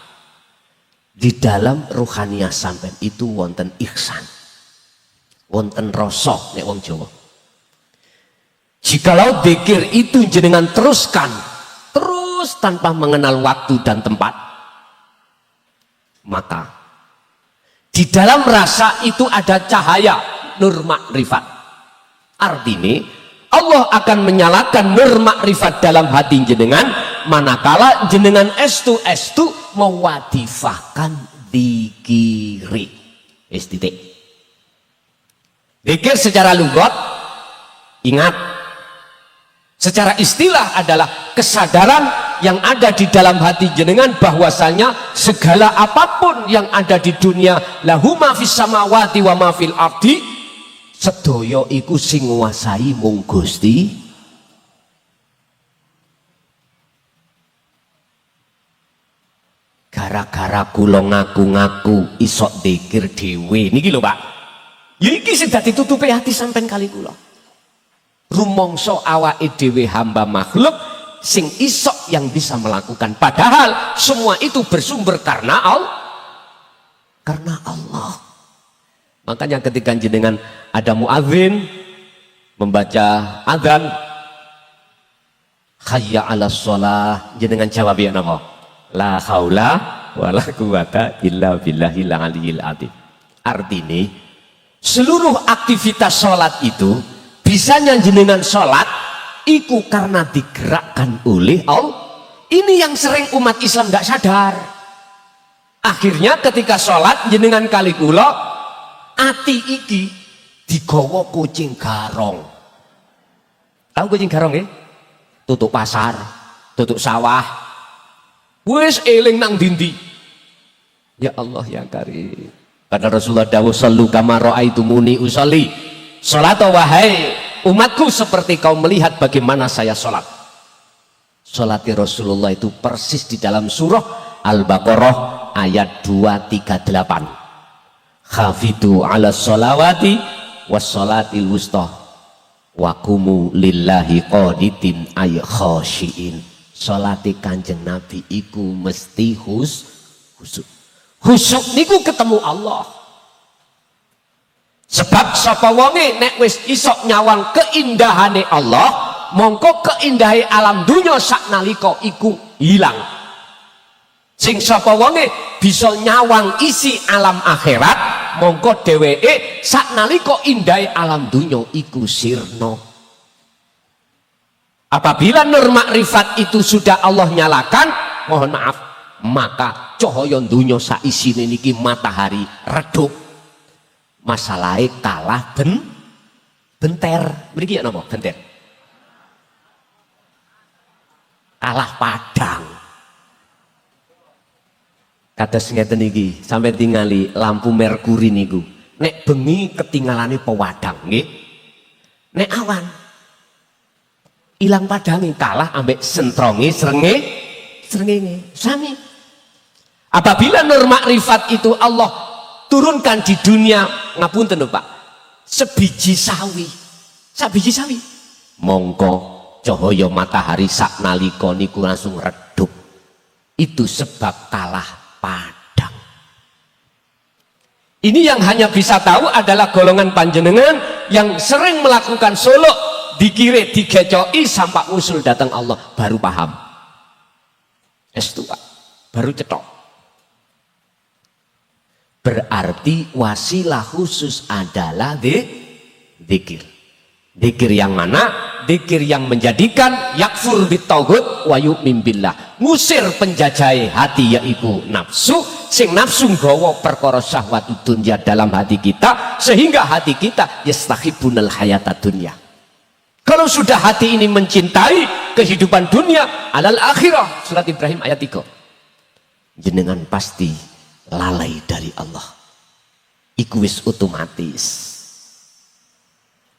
di dalam ruhaniyah sampean itu wonten ihsan, wonten rasa nek wong Jawa. Jikalau zikir itu jenengan teruskan terus tanpa mengenal waktu dan tempat, maka di dalam rasa itu ada cahaya nur makrifat. Artinya Allah akan menyalakan nur makrifat dalam hati jenengan manakala jenengan estu mewadifahkan dikiri. Titik. Dikir secara lugat, ingat, secara istilah adalah kesadaran yang ada di dalam hati jenengan bahwasanya segala apapun yang ada di dunia, lahu ma fis samawati wa ma fil ardi, sedaya iku sing nguasai mung Gusti. gara-gara kula ngaku-ngaku isok dzikir dhewe niki lho Pak. Ya iki sing dadi tutupe ati sampean kali kula. Rumangsa awake dhewe hamba makhluk sing isok yang bisa melakukan, padahal semua itu bersumber karena Allah. Makanya ketika jenengan ada muadzin membaca adzan hayya 'alas shalah, jenengan jawab ya napa? La haula wala quwata illa billahil aliyil azim. Artinya seluruh aktivitas sholat itu bisanya jenengan sholat itu karena digerakkan oleh Allah. Ini yang sering umat Islam nggak sadar. Akhirnya ketika sholat jenengan kali kula ati iki digawa kucing garong. Tahu kucing garong ya? Tutuk pasar, tutuk sawah. Wis eling nang dindi. Ya Allah ya Karim. Karena Rasulullah dawuh sallu kama raaitumuni usolli. Salat wahai umatku seperti kau melihat bagaimana saya salat. Salat Rasulullah itu persis di dalam surah Al-Baqarah ayat 238. Hafidu ala sholawati was sholatil wusta wa kumu lillahi qanitin ay khashiin. Salate Kanjeng Nabi iku mesti khusyuk. Khusyuk niku ketemu Allah. Sebab sapa wonge nek wis isok nyawang keindahane Allah, mongko keindahe alam dunya saknalika iku hilang. Sing sapa wonge bisa nyawang isi alam akhirat, mongko dheweke saknalika indahe alam dunya iku sirna. Apabila nur makrifat itu sudah Allah nyalakan, mohon maaf, maka cahaya dunya sak isine niki matahari redup. Masalahnya kalah benter. Mriki ya napa benter? Kalah padang. Kados ngeten iki, sampai tingali lampu merkuri niku. Nek bengi ketinggalane pewadang nggih. Nek awan ilang padangi kalah ambek sentronge srengenge sami. Apabila nur makrifat itu Allah turunkan di dunia, ngapunten lho Pak, sebiji sawi, mongko cahaya matahari saknalika niku langsung redup. Itu sebab kalah padang. Ini yang hanya bisa tahu adalah golongan panjenengan yang sering melakukan suluk, dikire digecoki sampai usul datang Allah baru paham. Estu Pak, baru cetok. Berarti wasilah khusus adalah dzikir. Dzikir yang mana? Dzikir yang menjadikan yakfur bitauhid wa yu'min billah. Ngusir penjajah hati yaitu nafsu, sing nafsu nggawa perkara syahwat dunya dalam hati kita sehingga hati kita yastakhibunal hayatad dunya. Kalau sudah hati ini mencintai kehidupan dunia alal akhirah, surat Ibrahim ayat 3, jenengan pasti lalai dari Allah. Iku wis otomatis.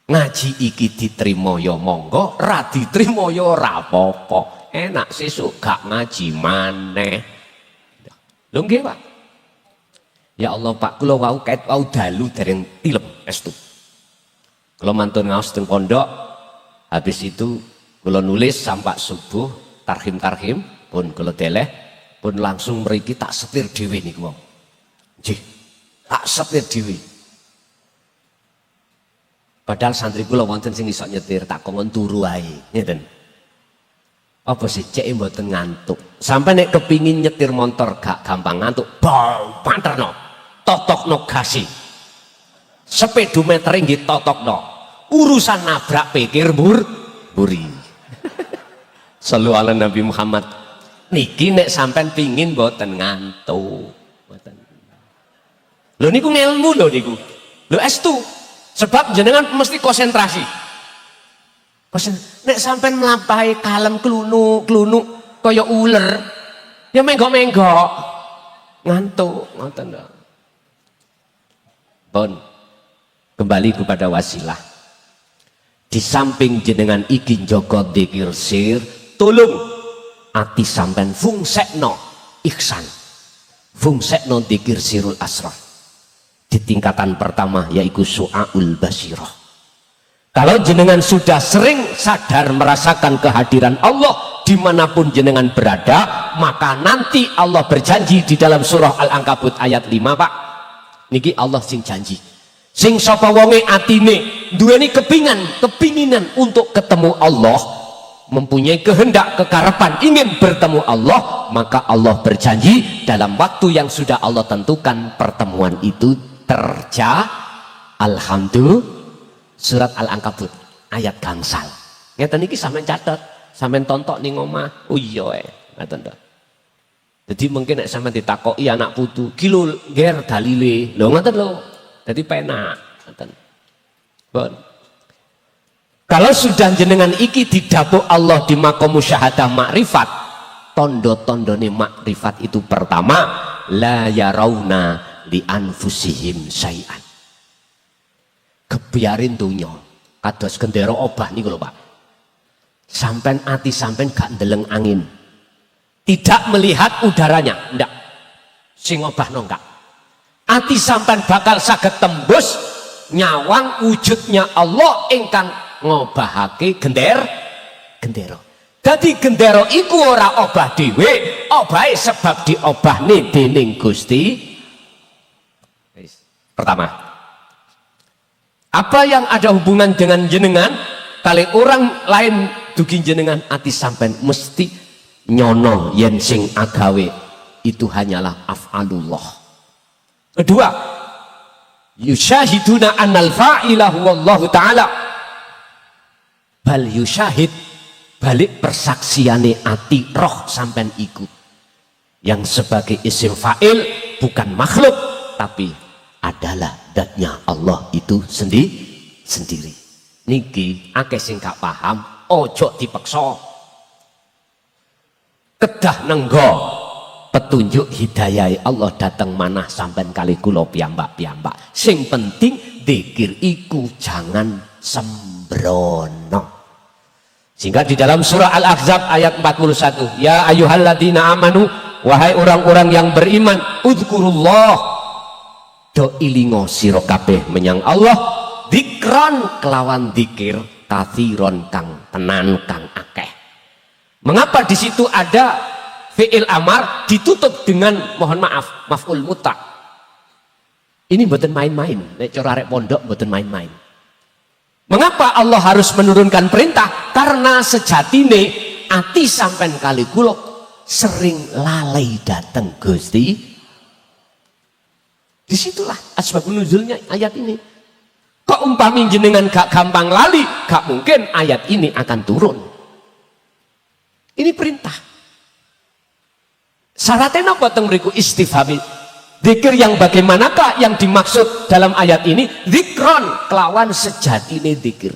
Ngaji iki diterima ya monggo, ra diterima ya ora apa-apa. Enak sesuk gak ngaji maneh. Lho nggih Pak. Ya Allah Pak, kula wau kait wau dalu dereng tilem estu. Kula mantun ngaos teng pondok, habis itu kula nulis sampai subuh tarhim pun kula deleh, pun langsung mriki tak setir dhewe niku wong. Nggih, tak setir dhewe. Padahal santri kula wonten sing iso nyetir, tak kongkon turu ae, ngeten. Apa sih cek mboten ngantuk. Sampai nek kepingin nyetir motor gak gampang ngantuk, bau panterno. Totokno gasi. Speedometer nggih totokno. Urusan nabrak pikir buri. Sallu ala Nabi Muhammad. Niki nek sampean pingin mboten ngantuk. Mboten. Lho niku ngelmu lho niku. Lho estu. Sebab jenengan mesti konsentrasi. Nek sampean mlampahi kalem klunuk kaya uler, ya menggok-menggok. Ngantuk, ngoten lho. Pun kembali kepada wasilah. Di samping jenengan iki njaga dzikir sir, tolong ati sampean fungsekno ihsan. fungsekno dzikir sirul asrar di tingkatan pertama yaitu su'aul basyirah. Kalau jenengan sudah sering sadar merasakan kehadiran Allah dimanapun jenengan berada, maka nanti Allah berjanji di dalam surah Al-Ankabut ayat 5 Pak, niki Allah sing janji, sing sapa wonge atine duweni kepinginan untuk ketemu Allah, mempunyai kehendak, kekarepan ingin bertemu Allah, maka Allah berjanji dalam waktu yang sudah Allah tentukan pertemuan itu alhamdulillah. Surat Al-Ankabut ayat gangsal. Ngeten iki sampean catet, sampean tontok ning omah. Oh iya ngoten to. Jadi mungkin nek sampean ditakoki anak putu, ki lho ngger dalile. Lho ngoten lho. Dadi penak ngoten. Bon. Kalau sudah jenengan iki didapuk Allah di maqam musyahadah makrifat, tondo-tondone makrifat itu pertama, la yarawna li anfusihim syai'an. Kebiarin dunya kados gendera obah niku lho Pak, sampean ati sampean gak ndeleng angin, tidak melihat udaranya, ndak sing obahno enggak, ati sampean bakal saged tembus nyawang wujudnya Allah ingkang ngobahake gendera. Dadi gendera iku ora obah dhewe, obahe sebab diobahne dening Gusti. Pertama, apa yang ada hubungan dengan jenengan kali orang lain dugi jenengan ati sampean mesti nyono yen sing agawe itu hanyalah af'alullah. Kedua, yusyahiduna annal fa'ilahu wallahu ta'ala, bal yusyahid, balik persaksiane ati roh sampean iku yang sebagai isim fa'il bukan makhluk tapi adalah datnya Allah itu sendiri. Niki akeh sing gak paham, ojo dipeksa. Kedah nenggo petunjuk hidayah Allah datang manah sampean kali kula piyambak. Sing penting dzikir iku jangan sembrono. Sehingga di dalam surah Al-Ahzab ayat 41, ya ayyuhalladzina amanu, wahai orang-orang yang beriman, udzkurullah, do ilingo sira kabeh menyang Allah, dzikran kelawan dzikir, katsiron kang tenan kang akeh. Mengapa di situ ada fi'il amar ditutup dengan mohon maaf maf'ul mutlaq? Ini mboten main-main, nek cara arek pondok mboten main-main. Mengapa Allah harus menurunkan perintah? Karena sejatine ati sampean kali kula sering lalai dateng Gusti. Disitulah asbabun nuzulnya ayat ini. Kok umpami jenengan gak gampang lali, gak mungkin ayat ini akan turun. Ini perintah. Syaratnya apa teng mriku istifhami? Zikir yang bagaimanakah yang dimaksud dalam ayat ini? Zikron kelawan sejatine zikir.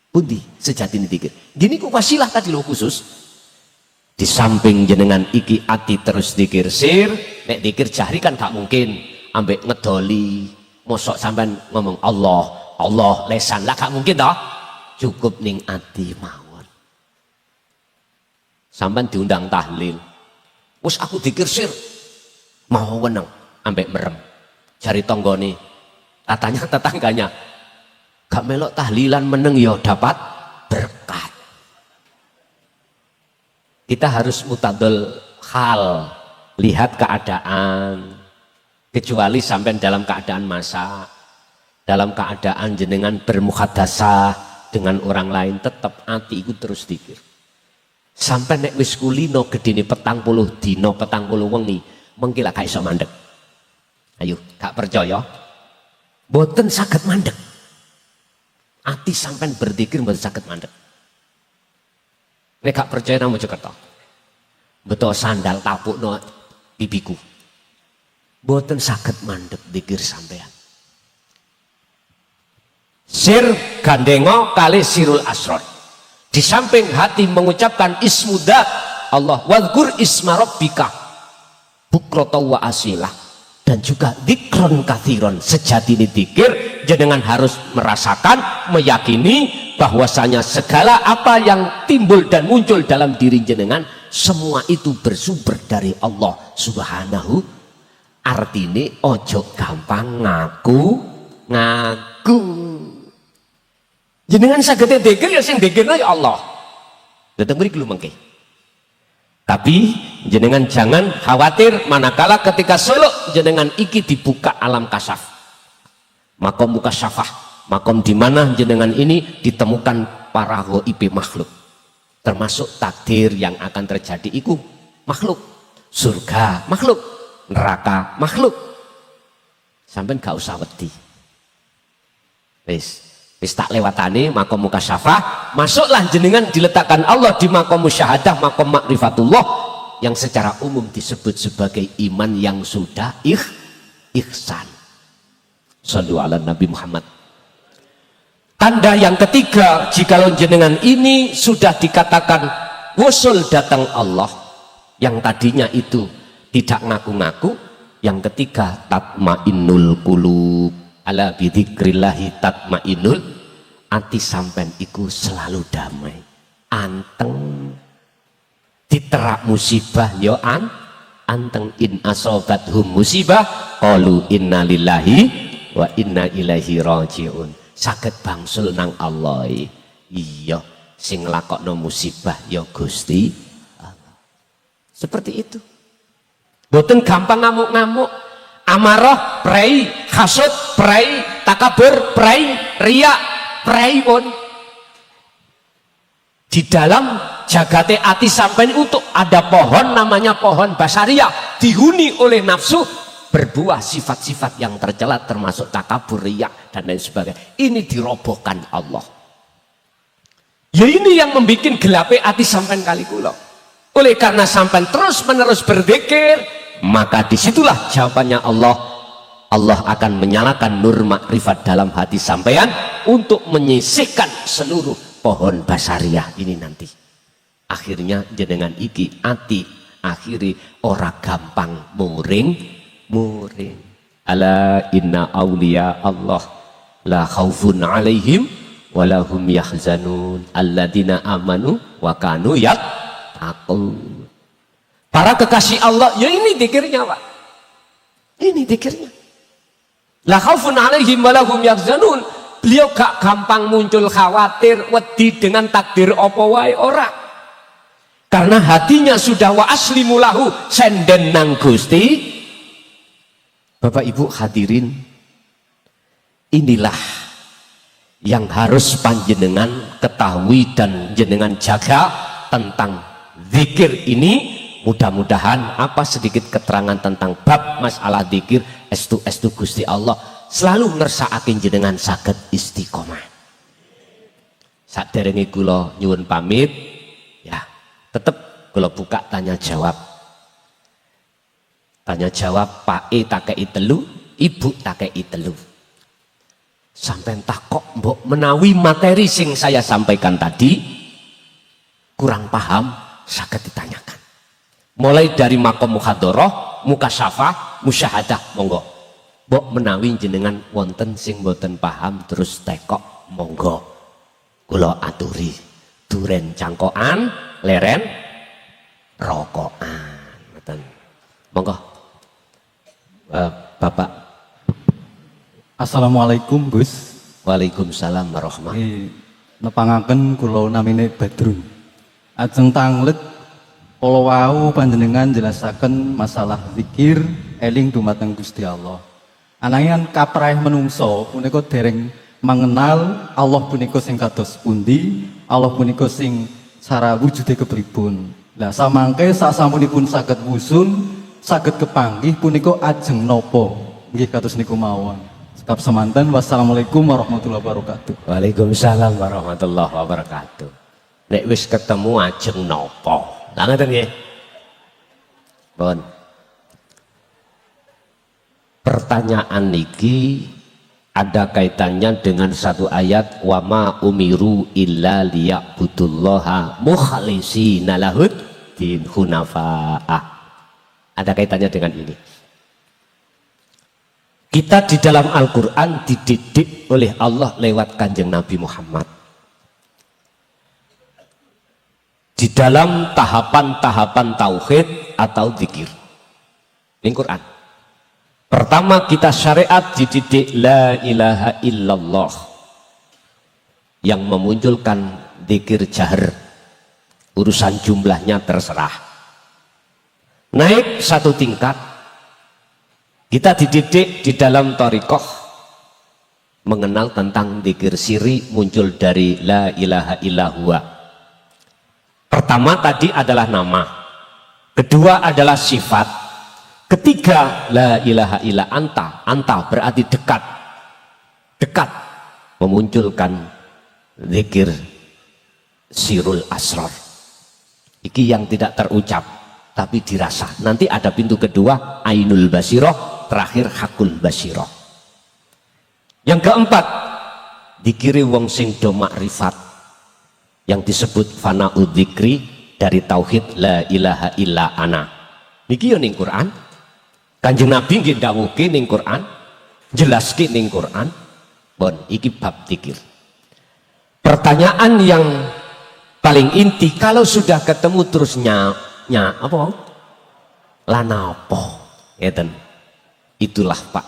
Pundi sejatine zikir? Gini ku wasilah tadi lo khusus. Di samping jenengan iki ati terus zikir sir, nek zikir jahri kan gak mungkin. Ambek ngedoli mosok sampean ngomong Allah lesan lah gak mungkin toh, cukup ning ati mawon. Sampean diundang tahlil, wis aku dzikir sir mau weneng ambek merem, jari tonggone katanya tetangganya gak melok tahlilan meneng ya dapat berkat. Kita harus mutadol hal, lihat keadaan. Kecuali sampai dalam keadaan masak, dalam keadaan jenengan bermuhadasah dengan orang lain, tetap ati itu terus dikir. Sampai nek wis kulino gedene 40 dina 40 wengi mengki lak gak iso mandek. Ayo, gak percaya? Mboten saged mandek. Ati sampean berzikir mboten saged mandek. Nek gak percaya nang Mojokerto. Beto sandal tapukno pipiku. Boten saged mandek dzikir sampean. Sir gandengo kali sirul asrar. Di samping hati mengucapkan ismudzat Allah, wadhkur isma rabbika bukrata wa asilah, dan juga dzikron katsiron. Sejatine dzikir jenengan harus merasakan, meyakini bahwasanya segala apa yang timbul dan muncul dalam diri jenengan semua itu bersumber dari Allah Subhanahu Artine ojo gampang ngaku. Jenengan saged dzikir ya sing dzikirna ya Allah. Dateng mriki lho mengke. Tapi jenengan jangan khawatir manakala ketika suluk jenengan iki dibuka alam kasaf. Makom mukasyafah, makom di mana jenengan ini ditemukan para ghaib makhluk. Termasuk takdir yang akan terjadi iku makhluk. Surga makhluk, neraka makhluk. Sampai gak usah wedi. Wis tak lewatane makom mukasyafah, masuklah jenengan diletakkan Allah di makom musyahadah, makom makrifatullah yang secara umum disebut sebagai iman yang sudah ihsan. Shallu ala Nabi Muhammad. Tanda yang ketiga, jikalau jenengan ini sudah dikatakan wusul datang Allah, yang tadinya itu tidak ngaku-ngaku, yang ketiga tatmainnul qulub, ala bidzikrillahi tatmainnul, ati sampean iku selalu damai, anteng, diterak musibah yo anteng, in asobathum musibah qalu innalillahi wa inna ilaihi rajiun. Saged bangsul nang Allah. Iya, sing nglakokno musibah ya Gusti Allah. Seperti itu. Boten gampang ngamuk-ngamuk. Amarah prei, hasud prei, takabur prei, riya prei pun. Di dalam jagate ati sampean untuk ada pohon namanya pohon basaria, dihuni oleh nafsu, berbuah sifat-sifat yang tercela termasuk takabur, riya dan lain sebagainya. Ini dirobohkan Allah. Ya ini yang membuat gelape ati sampean kali kula. Oleh karena sampean terus menerus berzikir, maka disitulah jawabannya Allah. Allah akan menyalakan nur makrifat dalam hati sampean untuk menyisihkan seluruh pohon basariah ini nanti. Akhirnya jenengan iki ati akhiri ora gampang muring. Ala inna awliya Allah la khaufun alaihim walahum yahzanun alladzina amanu wa kanu yattaqun. Para kekasih Allah, ya ini dzikirnya Pak, ini dzikirnya. La khaufun alaihim walahum yahzanun. Beliau gak gampang muncul khawatir wedi dengan takdir apa wae ora, karena hatinya sudah wa aslimu lahu, senden nang Gusti. Bapak Ibu hadirin, inilah yang harus panjenengan ketahui dan jenengan jaga tentang zikir ini. Mudah-mudahan apa sedikit keterangan tentang bab masalah zikir estu Gusti Allah selalu ngersakaken jenengan saged istiqomah. Saderenge kula nyuwun pamit, ya tetep kula buka tanya jawab. Tanya jawab, Pak E takei telu, Ibu takei telu. Sampai takok mbok menawi materi sing saya sampaikan tadi kurang paham, saged ditanyakan. Mulai dari makom muhadharah, mukasyafah, musyahadah, monggo. Mbok menawi jenengan wonten sing mboten paham terus tekok, monggo. Kula aturi, duren cangkokan, leren rokokan. Ngoten. Monggo. Bapak. Assalamualaikum Gus. Waalaikumsalam warahmatullahi. Nepangaken kula namine Badrun. Ajeng tanglet kula wau panjenengan jelasaken masalah zikir eling dumateng Gusti Allah. Ananging kaprah menungso punika dereng mengenal Allah punika sing kados pundi, Allah punika sing cara wujude kepripun. Lah samangke sasampunipun saged wusul saged kepanggih punika ajeng nopo nggih kados niku mawon. Sekap semanten, wassalamualaikum warahmatullahi wabarakatuh. Waalaikumsalam warahmatullahi wabarakatuh. Nek wis ketemu ajeng nopo? Lah ngoten nggih. Pun. Pertanyaan niki ada kaitannya dengan satu ayat wa ma umiru illa liya'budullaha mukhlishina lahud din hunafa'a. Ada kaitannya dengan ini. Kita di dalam Al-Quran dididik oleh Allah lewat Kanjeng Nabi Muhammad. Di dalam tahapan-tahapan tauhid atau zikir. Ini Quran. Pertama kita syariat dididik la ilaha illallah yang memunculkan dzikir jahar, urusan jumlahnya terserah. Naik satu tingkat, kita dididik di dalam thariqah mengenal tentang dzikir siri muncul dari la ilaha illallah. Pertama tadi adalah nama, kedua adalah sifat, ketiga la ilaha illa anta. Anta berarti dekat, dekat memunculkan zikir sirul asrar. Iki yang tidak terucap tapi dirasa. Nanti ada pintu kedua, ainul basiroh, terakhir hakul basiroh. Yang keempat, dikiri wong sing do makrifat, yang disebut fana'ud dzikri dari tauhid la ilaha illa ana. Niki yo ning Quran. Kanjeng Nabi nggih dawuhke ning Quran, jelaske ning Quran. Bon, iki bab dzikir. Pertanyaan yang paling inti, kalau sudah ketemu terus apa? Lana apa? Ngeten. Itulah Pak.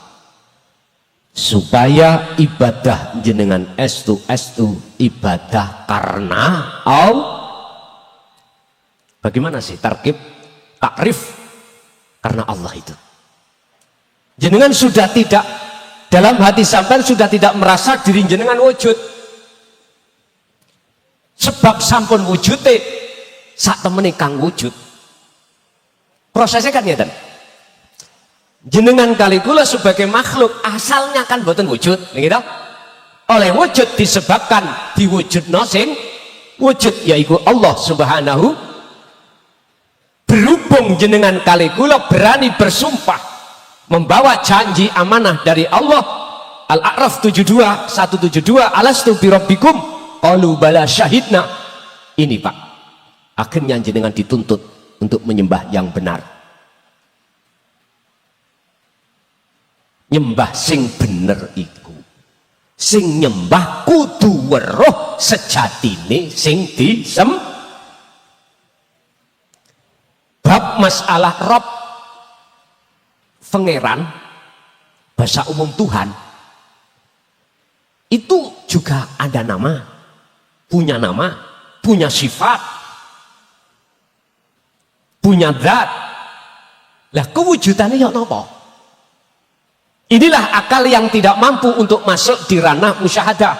Supaya ibadah jenengan estu ibadah karena Allah. Bagaimana sih tarkib takrif karena Allah itu? Jenengan sudah tidak, dalam hati sampean sudah tidak merasa diri jenengan wujud, sebab sampun wujute sak temene kang wujud. Prosesnya kan ngeten, jenengan kali kula sebagai makhluk asalnya kan boten wujud, gitu. Oleh wujud disebabkan diwujudno sing wujud, yaitu Allah subhanahu. Berhubung jenengan kali kula berani bersumpah membawa janji amanah dari Allah, Al-A'raf 172 alastu birabbikum qalu bala syahidna. Ini Pak, akhirnya jenengan dituntut untuk menyembah yang benar, nyembah sing bener iku, sing nyembah kudu weruh sejatine sing bab masalah Rob Pangeran, bahasa umum Tuhan, itu juga ada nama, punya sifat, punya zat. Lah kewujudannya ya napa? Inilah akal yang tidak mampu untuk masuk di ranah musyahadah,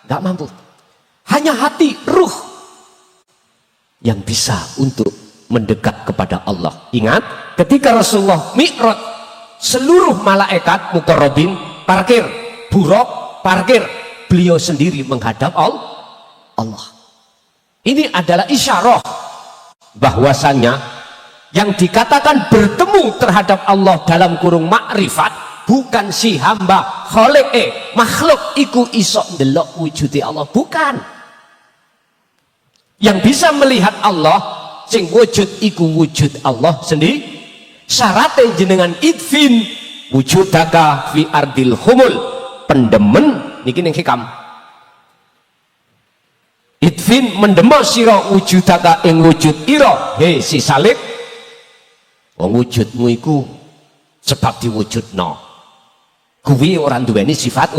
nggak mampu. Hanya hati, ruh yang bisa untuk mendekat kepada Allah. Ingat, ketika Rasulullah Mi'raj, seluruh malaikat muqarrabin parkir, buruk parkir, beliau sendiri menghadap Allah. Ini adalah isyarah bahwasanya yang dikatakan bertemu terhadap Allah dalam kurung makrifat bukan si hamba khaliq makhluk iku iso ndelok wujude Allah, bukan. Yang bisa melihat Allah sing wujud iku wujud Allah sendiri. Syaratnya jenengan idfin wujudaka fi ardil humul, pendemen niki ning hikam. Idfin mendemo sira wujudaka ing wujud ira, he si salib. Wong wujudmu iku sebab diwujudno. Kuwi ora duweni sifat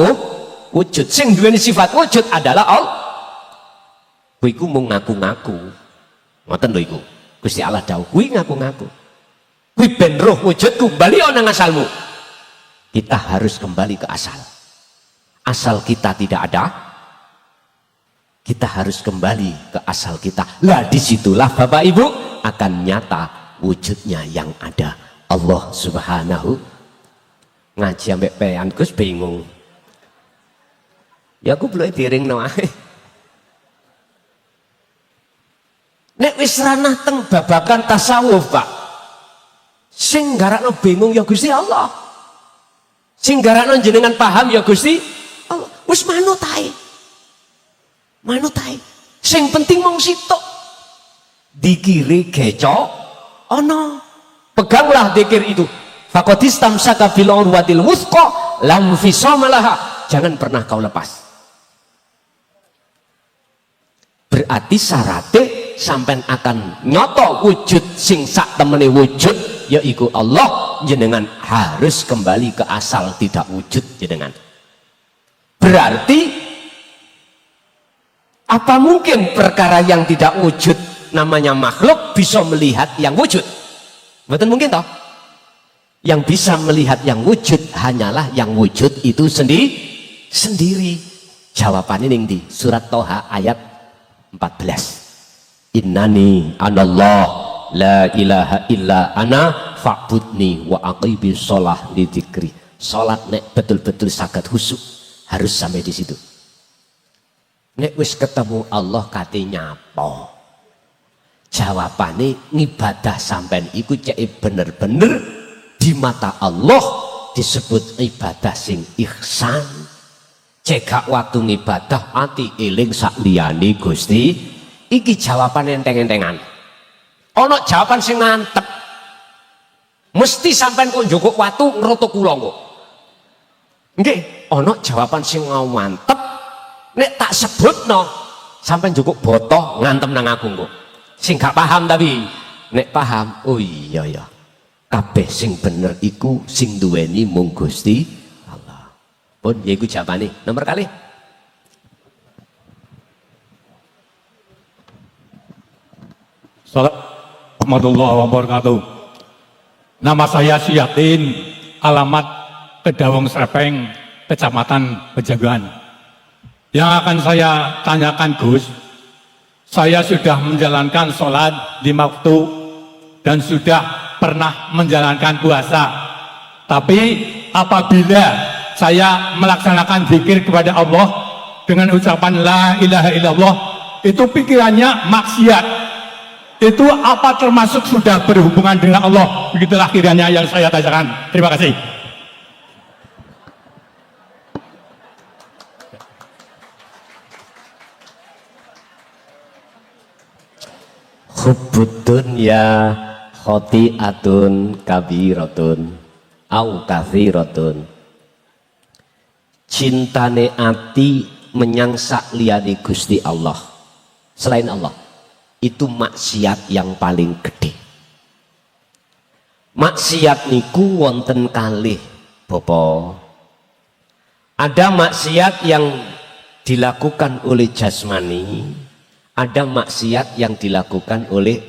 wujud. Sing duweni sifat wujud adalah Allah. Kuwi ku mung ngaku-ngaku. Ngoten lho iku. Gusti Allah dawuh, kuwi ngaku-ngaku. Kuwi ben roh wujudku, bali ana asalmu. Kita harus kembali ke asal. Asal kita tidak ada, kita harus kembali ke asal kita. Lah disitulah Bapak Ibu akan nyata wujudnya yang ada, Allah subhanahu. Ngaji ambek pean Gus bingung. Ya aku belum diringno ae. Nek wis ranah teng babakan tasawuf Pak, sing garakno bingung ya Gusti Allah, sing garakno jenengan paham ya Gusti Allah. Wis manut ae, sing penting mung sitok dikiri gecok ono, peganglah dikir itu. Faqadistam saka bil urwatil wuthqa lam fisamalah, jangan pernah kau lepas. Berarti syaratnya sampai akan nyoto wujud sing sak temene wujud, yaiku Allah jenengan harus kembali ke asal tidak wujud jenengan. Berarti apa mungkin perkara yang tidak wujud namanya makhluk bisa melihat yang wujud? Betul mungkin toh? Yang bisa melihat yang wujud hanyalah yang wujud itu sendiri. Jawabannya ning di surat Toha ayat 14. Innani anallah la ilaha illa ana fa'budni wa aqimi sholah li dzikri. Salat nek betul-betul saged khusyuk harus sampai di situ. Nek wis ketemu Allah kate nyapa. Jawabane ngibadah sampean iku cek bener-bener di mata Allah disebut ibadah sing ihsan. Cek waktu ngibadah ati eling sak liyane Gusti. Iki jawaban enteng-entengan. Ono jawaban sing mantep. Mesti sampean kok njukuk watu ngroto kula kok. Nggih, ono jawaban sing mantep. Nek tak sebutno sampean njukuk botoh ngantem nang aku kok. Sing gak paham tapi nek paham, oh iya ya. Kabeh sing bener iku sing duweni mung Gusti Allah. Pun yaiku jawabane. Nomor kali. Assalamualaikum warahmatullahi wabarakatuh. Nama saya Syatin, alamat Kedawang Srepeng, Kecamatan Pejagaan. Yang akan saya tanyakan Gus, saya sudah menjalankan sholat 5 waktu dan sudah pernah menjalankan puasa. Tapi apabila saya melaksanakan zikir kepada Allah dengan ucapan la ilaha illallah, itu pikirannya maksiat. Itu apa termasuk sudah berhubungan dengan Allah? Begitulah kiranya yang saya tanyakan. Terima kasih. Hubbud dunya khoti'atun kabiratun au kathiratun. Cintane ati menyangsak liyane Gusti Allah selain Allah itu maksiat yang paling gede. Maksiat niku wonten kalih Bapak. Ada maksiat yang dilakukan oleh jasmani, ada maksiat yang dilakukan oleh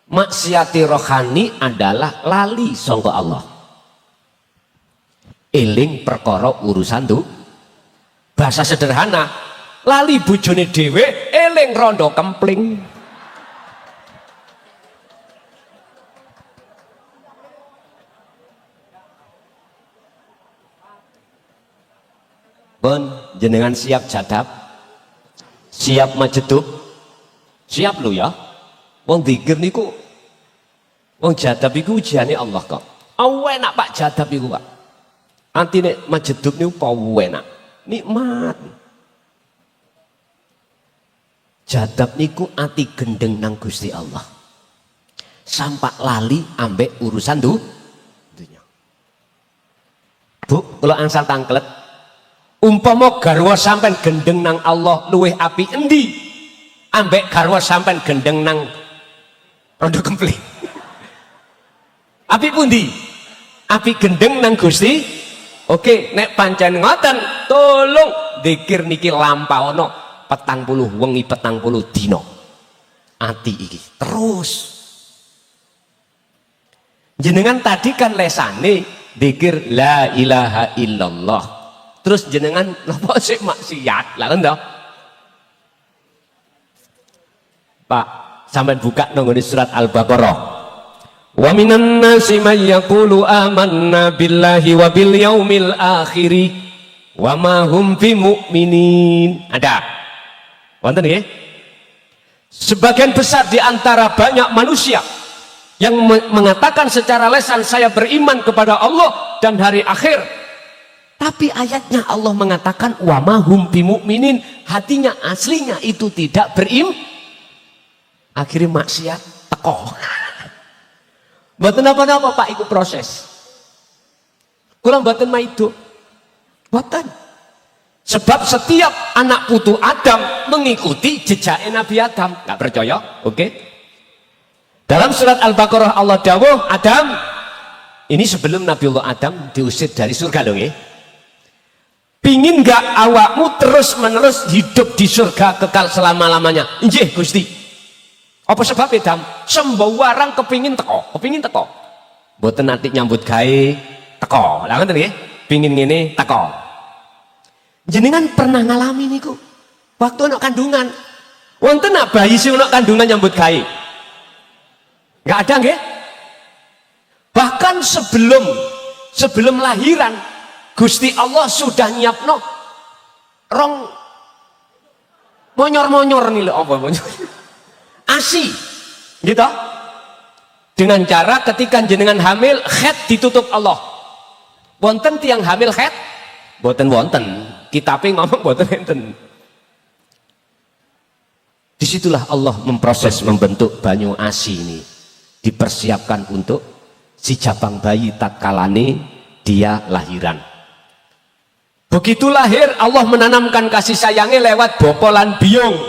maksiati rohani adalah lali sangka Allah, eling perkara urusan tuh. Bahasa sederhana, lali bojone dhewe eling rondo kempling. Pun jenengan siap jadab, siap majedub, siap lu ya. Wong dzikir niku, wong jadab iku ujiane Allah kok. Enak Pak jadab iku Pak. Antine majedub niku apa enak. Nikmat. Jadab niku ati gendeng nang Gusti Allah. Sampak lali ambek urusan dunya. Bu, kalau angsal tangklet, umpama garwa sampean gendeng nang Allah luweh api endi? Ambek garwa sampean gendeng nang rondo kempling. Api pundi? Api gendeng nang Gusti. Oke, nek pancen ngoten, tolong dzikir niki lampaono 40 wengi 40 dina. Ati iki terus. Jenengan tadi kan lesane dzikir la ilaha illallah. Terus jenengan napa sik maksiat? Lah kan toh? Pak, sampean buka nang surat Al-Baqarah. Wa minan nasi may yaqulu amanna billahi wa bil yaumil akhiri wa ma hum bimu'minin. Ada. Wonten nggih? Sebagian besar di antara banyak manusia yang mengatakan secara lisan saya beriman kepada Allah dan hari akhir. Tapi ayatnya Allah mengatakan wa ma hum bimu'minin, hatinya aslinya itu tidak beriman. Akhirnya maksiat teko. Mboten apa-apa Pak, iku proses. Kurang mboten maido. Mboten. Sebab setiap anak putu Adam mengikuti jejak Nabi Adam. Enggak percaya? Oke. Dalam surat Al-Baqarah Allah dawuh, Adam, ini sebelum Nabiullah Adam diusir dari surga dong ya. Pingin gak awakmu terus menerus hidup di surga kekal selama-lamanya? Injih Gusti. Apa sebab Adam? Sembarang kepingin teko. Mboten nanti nyambut gawe teko. Lah ngoten nggih. Pingin ngene teko. Jenengan pernah ngalami niku? Waktu anak kandungan. Wonten nak bayi sing anak kandungan nyambut gawe? Enggak ada nggih? Bahkan sebelum lahiran Gusti Allah sudah nyiapno rong monyor-monyor nih lho, apa monyor? ASI. Gitu. Dengan cara ketika jenengan hamil, head ditutup Allah. Wonten tiang hamil head? Boten wonten. Kitabe ngomong boten enten. Disitulah Allah memproses membentuk banyu ASI ini, dipersiapkan untuk si jabang bayi tatkalane dia lahiran. Begitu lahir Allah menanamkan kasih sayangnya lewat bopolan biung.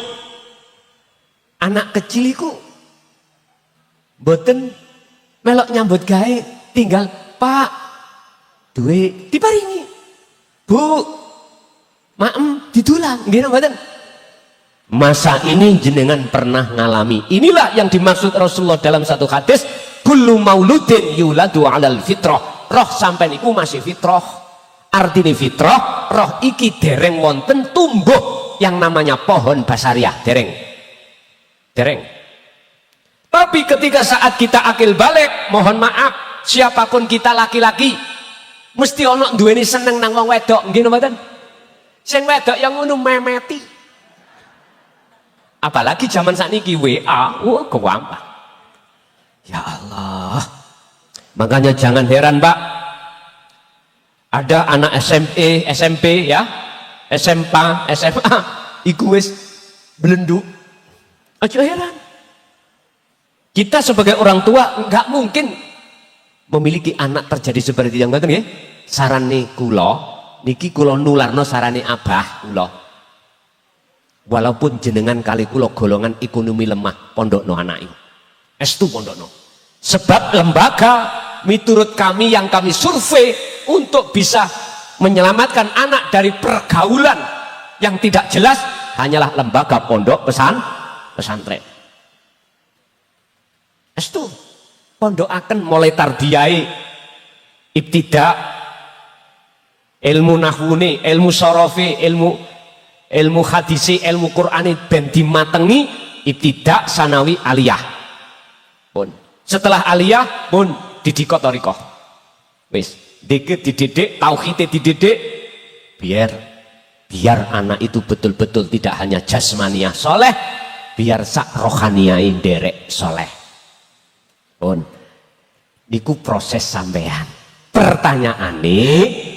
Anak kecil iku mboten melok nyambut gawe, tinggal Pak duwe diparingi, Bu maem didulang, nggih mboten. Masa ini jenengan pernah ngalami. Inilah yang dimaksud Rasulullah dalam satu hadis, kullu mauludin yuladu alal fitrah. Roh sampai niku masih fitrah. Artinya fitrah, roh iki dereng wonten tumbuh yang namanya pohon basariah, dereng. Tapi ketika saat kita akil balik, mohon maaf, siapapun kita laki-laki mesti ono duweni seneng nang wong wedok, nggih mboten? Sing wedok yang ngono memeti. Apalagi zaman sakniki WA, gampang. Ya Allah. Makanya jangan heran, Pak. Ada anak SMP ya, SMA, iku wis belenduk. Aja heran. Kita sebagai orang tua nggak mungkin memiliki anak terjadi seperti yang ngoten nggih. Sarane kula niki kula nularno sarane abah kula. Walaupun jenengan kali kula golongan ekonomi lemah, pondokno anake. Estu pondokno. Sebab lembaga miturut kami yang kami survei untuk bisa menyelamatkan anak dari pergaulan yang tidak jelas hanyalah lembaga pondok pesantren. Estu pondok akan mulai tarbiyai ibtida, ilmu nahwune, ilmu sorofi, ilmu hadisi, ilmu Qur'ani ben dimatengi ibtida, sanawi, aliyah. Pun setelah aliyah pun didikot torikoh. Wis dikit dididik, tauhid dididik, biar anak itu betul-betul tidak hanya jasmaniah soleh, biar sak rohaniah derek soleh. Pun niku proses sampean. Pertanyaane,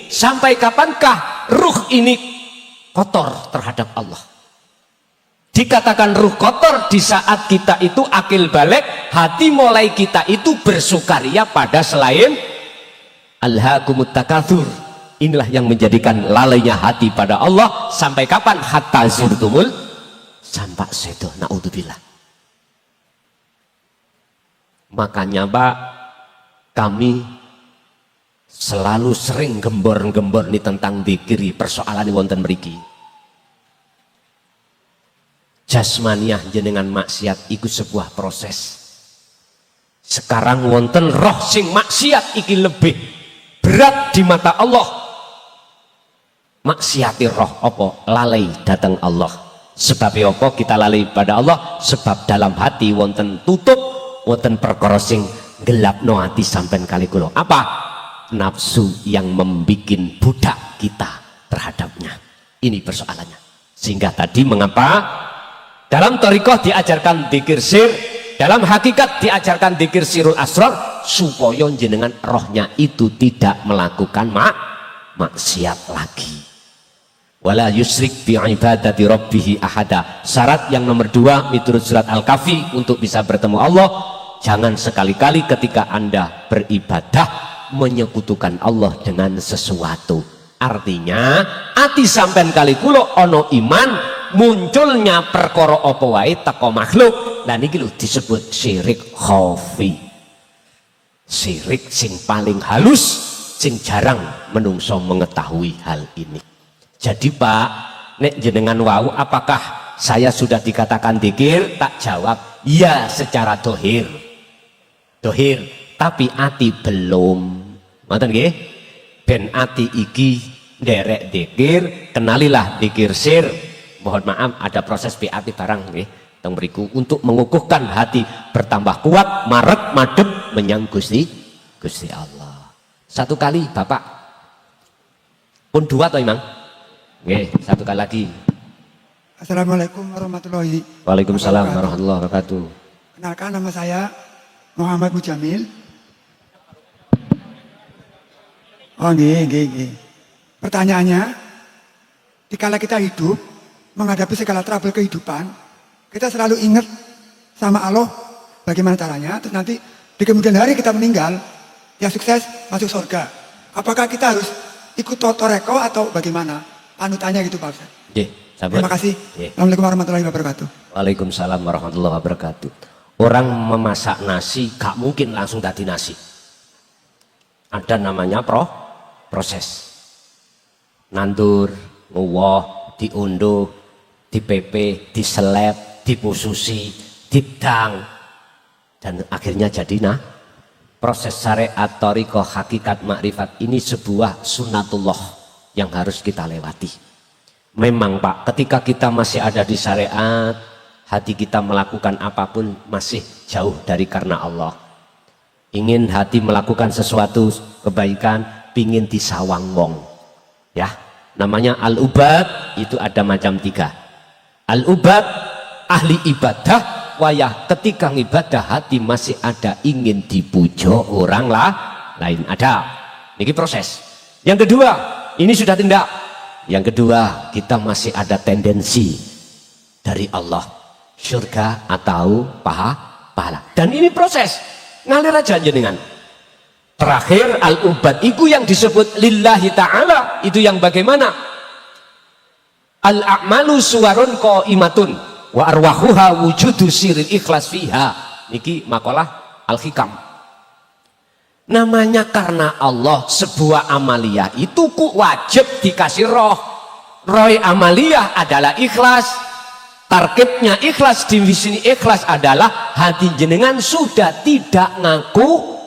sampai kapankah ruh ini kotor terhadap Allah? Dikatakan ruh kotor di saat kita itu akil balik, hati mulai kita itu bersukaria pada selain alhaakumut takatsur. Inilah yang menjadikan lalainya hati pada Allah. Sampai kapan? Hatta zurtumul, sampai sedo, naudzubillah. Makanya Pak, kami selalu sering gembor-gembor nih tentang dikiri persoalan wonten mriki. Jasmaniah jenengan maksiat iku sebuah proses. Sekarang wonten roh sing maksiat iki lebih berat di mata Allah. Maksiati roh apa? Lalai datang Allah. Sebab apa kita lalai pada Allah? Sebab dalam hati wonten tutup, wonten perkara sing gelapno ati sampean kali kula. Apa? Nafsu yang membikin budak kita terhadapnya. Ini persoalannya. Sehingga tadi mengapa dalam thariqah diajarkan dzikir sir, dalam hakikat diajarkan dzikir sirul asrar, supaya jenengan rohnya itu tidak melakukan maksiat lagi. Wala yusrik bi ibadati rabbih ahada. Syarat yang nomor 2 miturut surat Al-Kahfi untuk bisa bertemu Allah, jangan sekali-kali ketika Anda beribadah menyekutukan Allah dengan sesuatu. Artinya ati sampean kali kula ana iman, munculnya perkara apa wae teko makhluk. Lah niki lho disebut syirik khafi. Syirik sing paling halus, sing jarang menungso mengetahui hal ini. Jadi Pak, nek jenengan wau apakah saya sudah dikatakan dzikir? Tak jawab, iya secara dohir. Dohir, tapi ati belum. Ngoten nggih? Ben ati iki nderek dzikir, kenalilah dzikir sir. Mohon maaf ada proses BAT barang nggih teng mriku untuk mengukuhkan hati bertambah kuat, marek madhep menyang Gusti Allah. Satu kali Bapak. Pun dua toh Imam? Nggih, satu kali lagi. Assalamualaikum warahmatullahi Waalaikumsalam warahmatullahi wabarakatuh. Kenalkan, nama saya Muhammad Mujamil. Oh nggih. Pertanyaannya, dikala kita hidup menghadapi segala trouble kehidupan, kita selalu ingat sama Allah bagaimana caranya, terus nanti di kemudian hari kita meninggal, ya sukses masuk surga. Apakah kita harus ikut toreko atau bagaimana? Panutannya gitu Pak Ustaz. Sahabat. Terima kasih. Nggih. Assalamualaikum warahmatullahi wabarakatuh. Waalaikumsalam warahmatullahi wabarakatuh. Orang memasak nasi gak mungkin langsung tadi nasi. Ada namanya proses. Nandur, nguwoh, diunduh, dipepe, diselep, dipususi, didang, dan akhirnya jadi proses syariat, thariqah, hakikat, makrifat ini sebuah sunnatullah yang harus kita lewati. Memang Pak, ketika kita masih ada di syariat, hati kita melakukan apapun masih jauh dari karena Allah. Ingin hati melakukan sesuatu kebaikan, pingin disawang wong. Ya, namanya al-ubad itu ada macam 3. Al-ubad ahli ibadah, wayah ketika ibadah hati masih ada ingin dipujo orang lain, ada. Ini proses. Yang kedua, ini sudah tindak. Yang kedua, kita masih ada tendensi dari Allah, surga atau pahala. Dan ini proses ngalir aja jenengan. Terakhir al-ubad itu yang disebut lillahi ta'ala, itu yang bagaimana? Al-a'malu suwarun qaimatun wa arwahuha wujudu siril ikhlas fiha. Niki makalah al-hikam. Namanya karena Allah, sebuah amaliyah itu wajib dikasih roh. Roh amaliyah adalah ikhlas. Targetnya ikhlas, di sini ikhlas adalah hati jenengan sudah tidak ngaku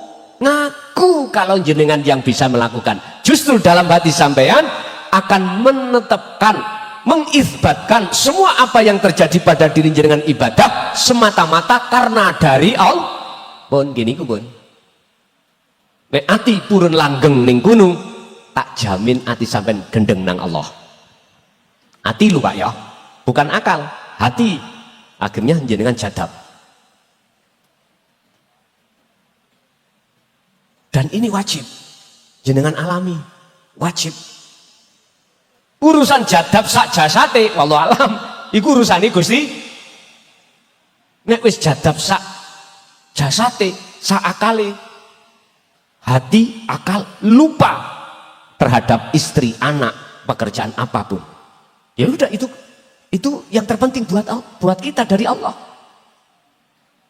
kalau jenengan yang bisa melakukan. Justru dalam hati sampean akan menetapkan, mengisbatkan semua apa yang terjadi pada diri jenengan ibadah semata-mata karena dari Allah. Pun gini pun. Nek ati purun langgeng ning gunung, tak jamin ati sampean gendeng nang Allah. Ati lu Pak ya, bukan akal, hati. Akhirnya jenengan jadab. Dan ini wajib jenengan alami, wajib. Urusan jadab sak jasate wallahu alam iku urusane Gusti. Nek wis jadab sak jasate, sak akale, hati akal lupa terhadap istri, anak, pekerjaan apapun. Ya udah, itu yang terpenting buat kita dari Allah.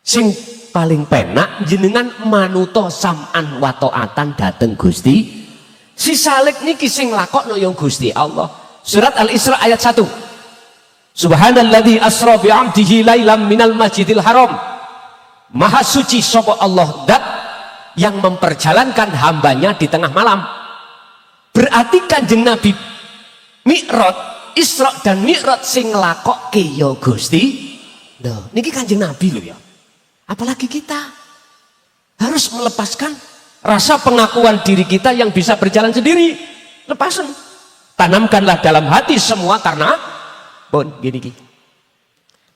Sing paling penak jenengan manuto sam'an wa ta'atan dateng Gusti. Si salik niki sing lakokno yang Gusti Allah. Surat Al-Isra ayat 1. Subhanalladzi asra bi 'abdihi lailam minal masjidil haram. Maha suci sapa Allah dat yang memperjalankan hambanya di tengah malam. Berarti Kanjeng Nabi Mi'raj, Isra dan Mi'raj sing nglakokke ya Gusti. Lho, niki Kanjeng Nabi lho ya. Apalagi kita harus melepaskan rasa pengakuan diri kita yang bisa berjalan sendiri. Lepasan. Tanamkanlah dalam hati semua karena gini.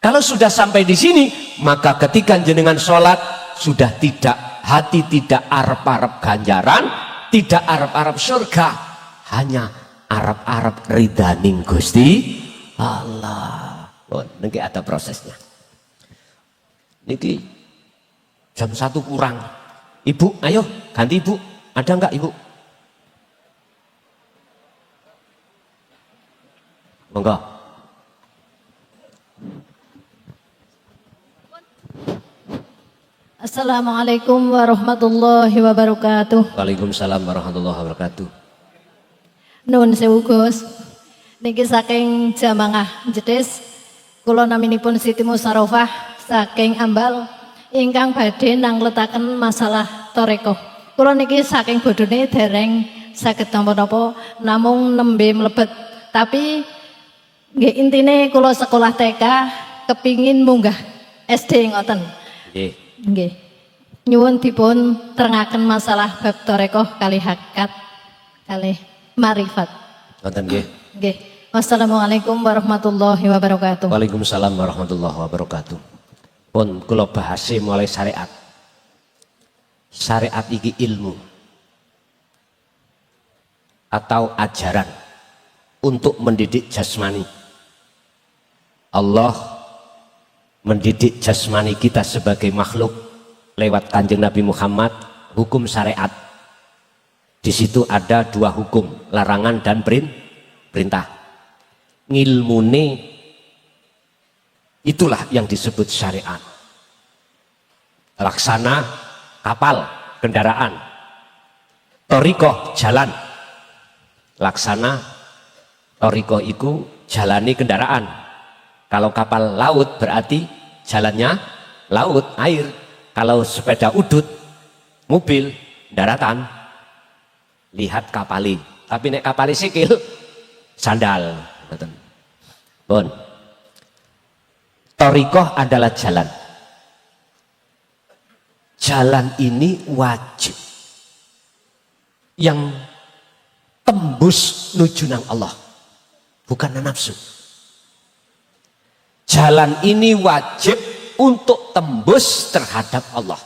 Kalau sudah sampai di sini, maka ketika jenengan sholat sudah tidak, hati tidak arep-arep ganjaran, tidak arep-arep surga, hanya arep-arep ridaning Gusti Allah. Niki ada prosesnya. Niki jam 1 kurang. Ibu, ayo ganti Ibu. Ada enggak Ibu? Monggo. Assalamualaikum warahmatullahi wabarakatuh. Waalaikumsalam warahmatullahi wabarakatuh. Nuwun sewu Gus. Niki saking Jamangah Jedes, kula naminipun Siti Musarofah saking Ambal ingkang badhe nangletaken masalah toreko. Kula niki saking bodhone dereng saged napa-napa namung nembe mlebet. Tapi nggih intine kula sekolah TK kepingin munggah SD ngoten. Nggih. Nggih. Nyuwun dipun terangaken masalah bab tarekoh kali hakikat kali marifat. Wonten nggih. Nggih. Wassalamualaikum warahmatullahi wabarakatuh. Waalaikumsalam warahmatullahi wabarakatuh. Pun kula bahasi mulai syariat. Syariat iki ilmu atau ajaran untuk mendidik jasmani. Allah mendidik jasmani kita sebagai makhluk lewat Kanjeng Nabi Muhammad, hukum syariat. Di situ ada dua hukum, larangan dan perintah. Ngilmune itulah yang disebut syariat. Laksana kapal, kendaraan. Torikoh jalan. Laksana torikoh iku jalani kendaraan. Kalau kapal laut berarti jalannya laut, air. Kalau sepeda udut, mobil, daratan. Lihat kapali. Tapi nek kapali sikil, sandal. Bon. Torikoh adalah jalan. Jalan ini wajib. Yang tembus nuju nang Allah. Bukan nafsu. Jalan ini wajib untuk tembus terhadap Allah.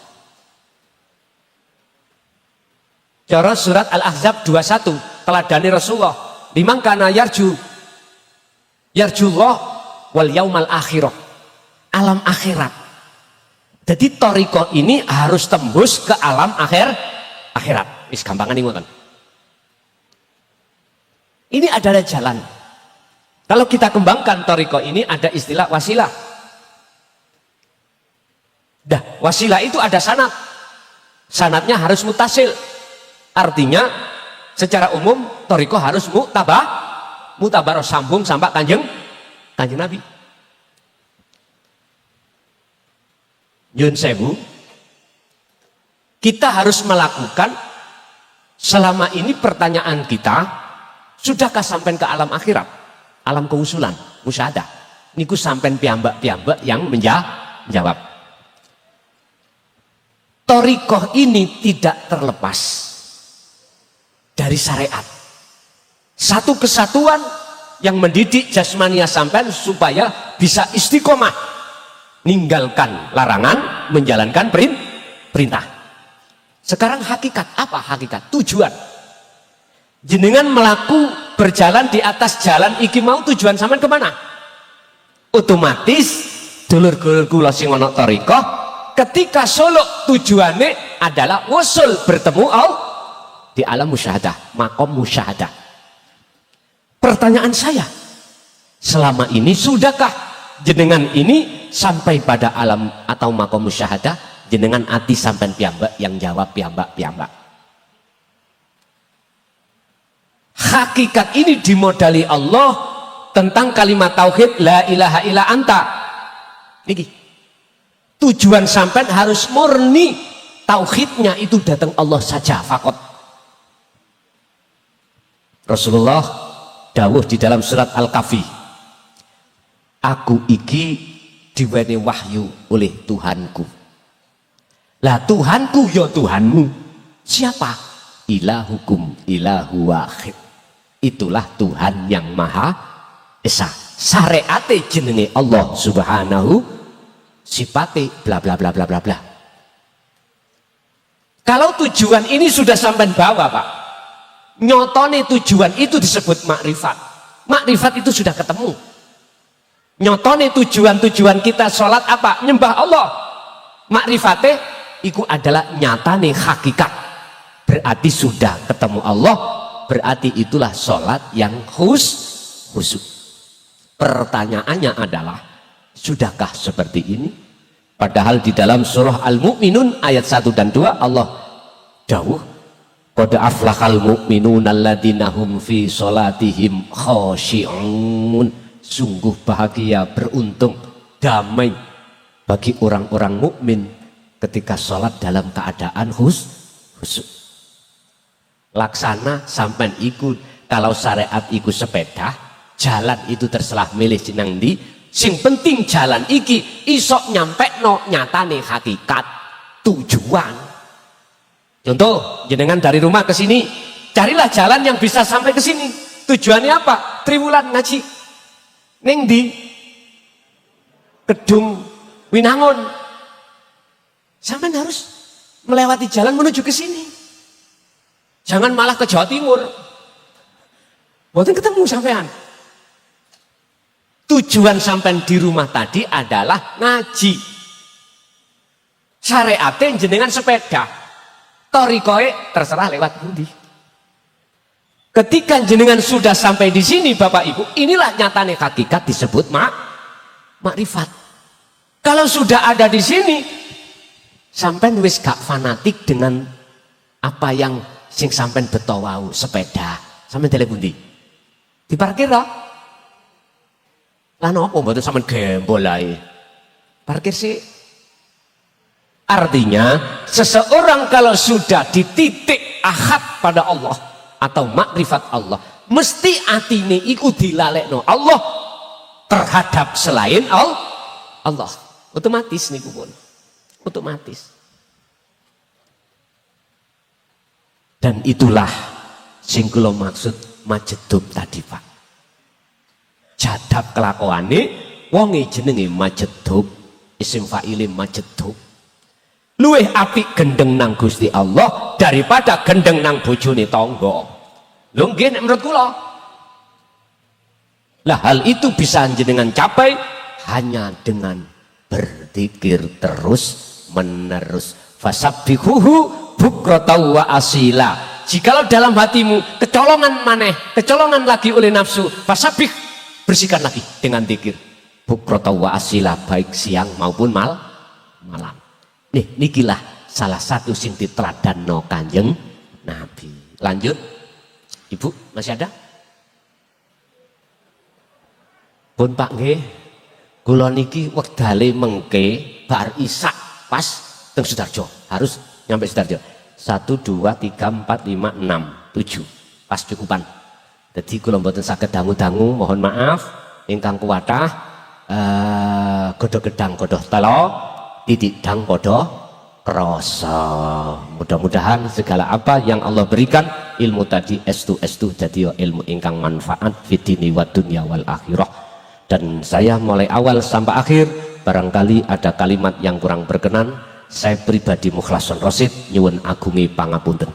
Cara surat Al-Ahzab 21 teladani Rasulullah, liman kana yarjullah wal yaumal akhirah, alam akhirat. Jadi toriko ini harus tembus ke alam akhirat. Wis gampangan ngoten. Ini adalah jalan. Kalau kita kembangkan toriko ini ada istilah wasilah. Dah, wasilah itu ada sanad. Sanadnya harus mutasil. Artinya secara umum toriko harus mutabaroh sambung sampai kanjeng Nabi. Yun sewu, kita harus melakukan selama ini pertanyaan kita, sudahkah sampai ke alam akhirat, alam keusulan, musyahadah. Niku sampai piyambak yang menjawab. Torikoh ini tidak terlepas dari syariat. Satu kesatuan yang mendidik jasmania sampean supaya bisa istiqomah, ninggalkan larangan, menjalankan perintah. Sekarang hakikat apa? Hakikat tujuan. Jenengan melaku berjalan di atas jalan iki mau tujuan sampean kemana? Otomatis dulur-dulur kula sing ana thariqah ketika suluk tujuannya adalah wusul bertemu Allah di alam musyahadah, makom musyahadah. Pertanyaan saya, selama ini sudahkah jenengan ini sampai pada alam atau makom musyahadah? Jenengan ati sampai piyambak yang jawab piyambak. Hakikat ini dimodali Allah tentang kalimat tauhid la ilaha illa anta. Niki tujuan sampai harus murni tauhidnya itu datang Allah saja fakot. Rasulullah dawuh di dalam surat Al-Kahfi, aku iki diweni wahyu oleh Tuhanku. Lah Tuhanku ya Tuhanmu. Siapa? Ilahukum ilahu wahid. Itulah Tuhan yang Maha Esa. Syariate jenenge Allah Subhanahu, sifate bla bla bla bla bla bla. Kalau tujuan ini sudah sampai bawah, Pak, nyotone tujuan itu disebut makrifat. Makrifat itu sudah ketemu. Nyotone tujuan kita sholat apa? Nyembah Allah. Makrifate itu adalah nyatane hakikat. Berarti sudah ketemu Allah. Berarti itulah sholat yang khusyuk. Pertanyaannya adalah, sudahkah seperti ini? Padahal di dalam surah Al-Mu'minun ayat 1 dan 2 Allah dawuh, qad aflahal mu'minun alladzina hum fi sholatihim khashi'un. Sungguh bahagia, beruntung, damai bagi orang-orang mukmin ketika sholat dalam keadaan khusyuk. Laksana sampean ikut, kalau syariat ikut sepeda, jalan itu terserah milih jeneng ndi, sing penting jalan iki isok nyampekno nyatane hakikat tujuan. Contoh, jenengan dari rumah ke sini, carilah jalan yang bisa sampai ke sini. Tujuannya apa? Triwulan ngaji. Ning di Kedung Winangun. Sampean harus melewati jalan menuju ke sini. Jangan malah ke Jawa Timur. Mboten ketemu sampean. Tujuan sampean di rumah tadi adalah ngaji. Syariate jenengan sepeda. Torikoe terserah lewat budi. Ketika jenengan sudah sampai di sini Bapak Ibu, inilah nyatane hakikat disebut makrifat. Kalau sudah ada di sini, sampean wis gak fanatik dengan apa yang sing sampean beto wau sepeda. Sampean tele pundi? Diparkir toh? Lah nopo mboten sampean gembol ae. Parkir sih. Artinya seseorang kalau sudah di titik ahad pada Allah atau makrifat Allah, mesti atine iku dilalekno Allah terhadap selain Allah. Otomatis niku pun. Otomatis. Dan itulah sing kula maksud majedub tadi, Pak. Jadab kelakuane wonge jenenge majedub, isim fa'ile majedub. Luwih apik gendeng nang Gusti Allah daripada gendeng nang bojone tangga. Lho nggih nek menurut kula. Lah hal itu bisa jenengan capai hanya dengan berzikir terus menerus. Fasabbihuhu bukratan wa asila. Jikalau dalam hatimu kecolongan maneh, kecolongan lagi oleh nafsu, fasabbih, bersihkan lagi dengan zikir. Bukratan wa asila, baik siang maupun malam. Nih, nikilah salah satu sing diteladanno Kanjeng Nabi. Lanjut, Ibu masih ada? Pun Pak nggih, kula niki wektale mengke bar isak pas teng Sudarjo, harus nyampe Sudarjo. 1 2 3 4 5 6 7 pas cukupan. Jadi kula mboten saged dangu-dangu, mohon maaf ingkang kuwathah godho gedang godho telo titik dang podo kroso. Mudah-mudahan segala apa yang Allah berikan ilmu tadi estu jadi ilmu ingkang manfaat fitini wa dunya wal akhirah. Dan saya mulai awal sampai akhir barangkali ada kalimat yang kurang berkenan, saya pribadi mukhlason rosid nyuwun agungi pangapunten.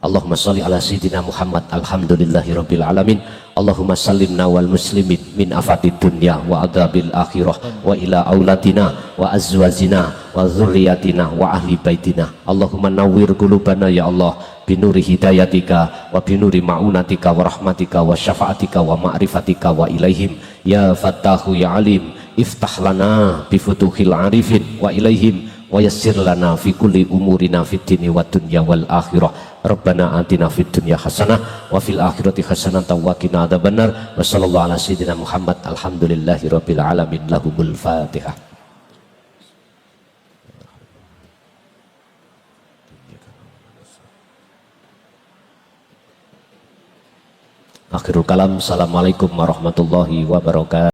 Allahumma sholli ala sayyidina Muhammad alhamdulillahi rabbil alamin. Allahumma sallimna wal muslimin min afatid dunya wa adzabil akhirah wa ila auladina wa azwajina wa dzurriyyatina wa ahli baitina. Allahumma nawwir qulubana ya Allah binuri hidayatika wa binuri ma'unatika wa rahmatika wa syafaatika wa ma'rifatika wa ilaihim ya fattahu ya alim iftah lana bi futuhil arifin wa ilaihim wa yassir lana fi kulli umurina fid dini wa dunya wal akhirah. Rabbana atina fid dunya hasanah wa fil akhirati hasanah wa qina adzabannar. Wa sallallahu ala sayyidina Muhammad alhamdulillahi rabbil alamin. Lahumul Fatihah. Akhirul kalam. Assalamualaikum warahmatullahi wabarakatuh.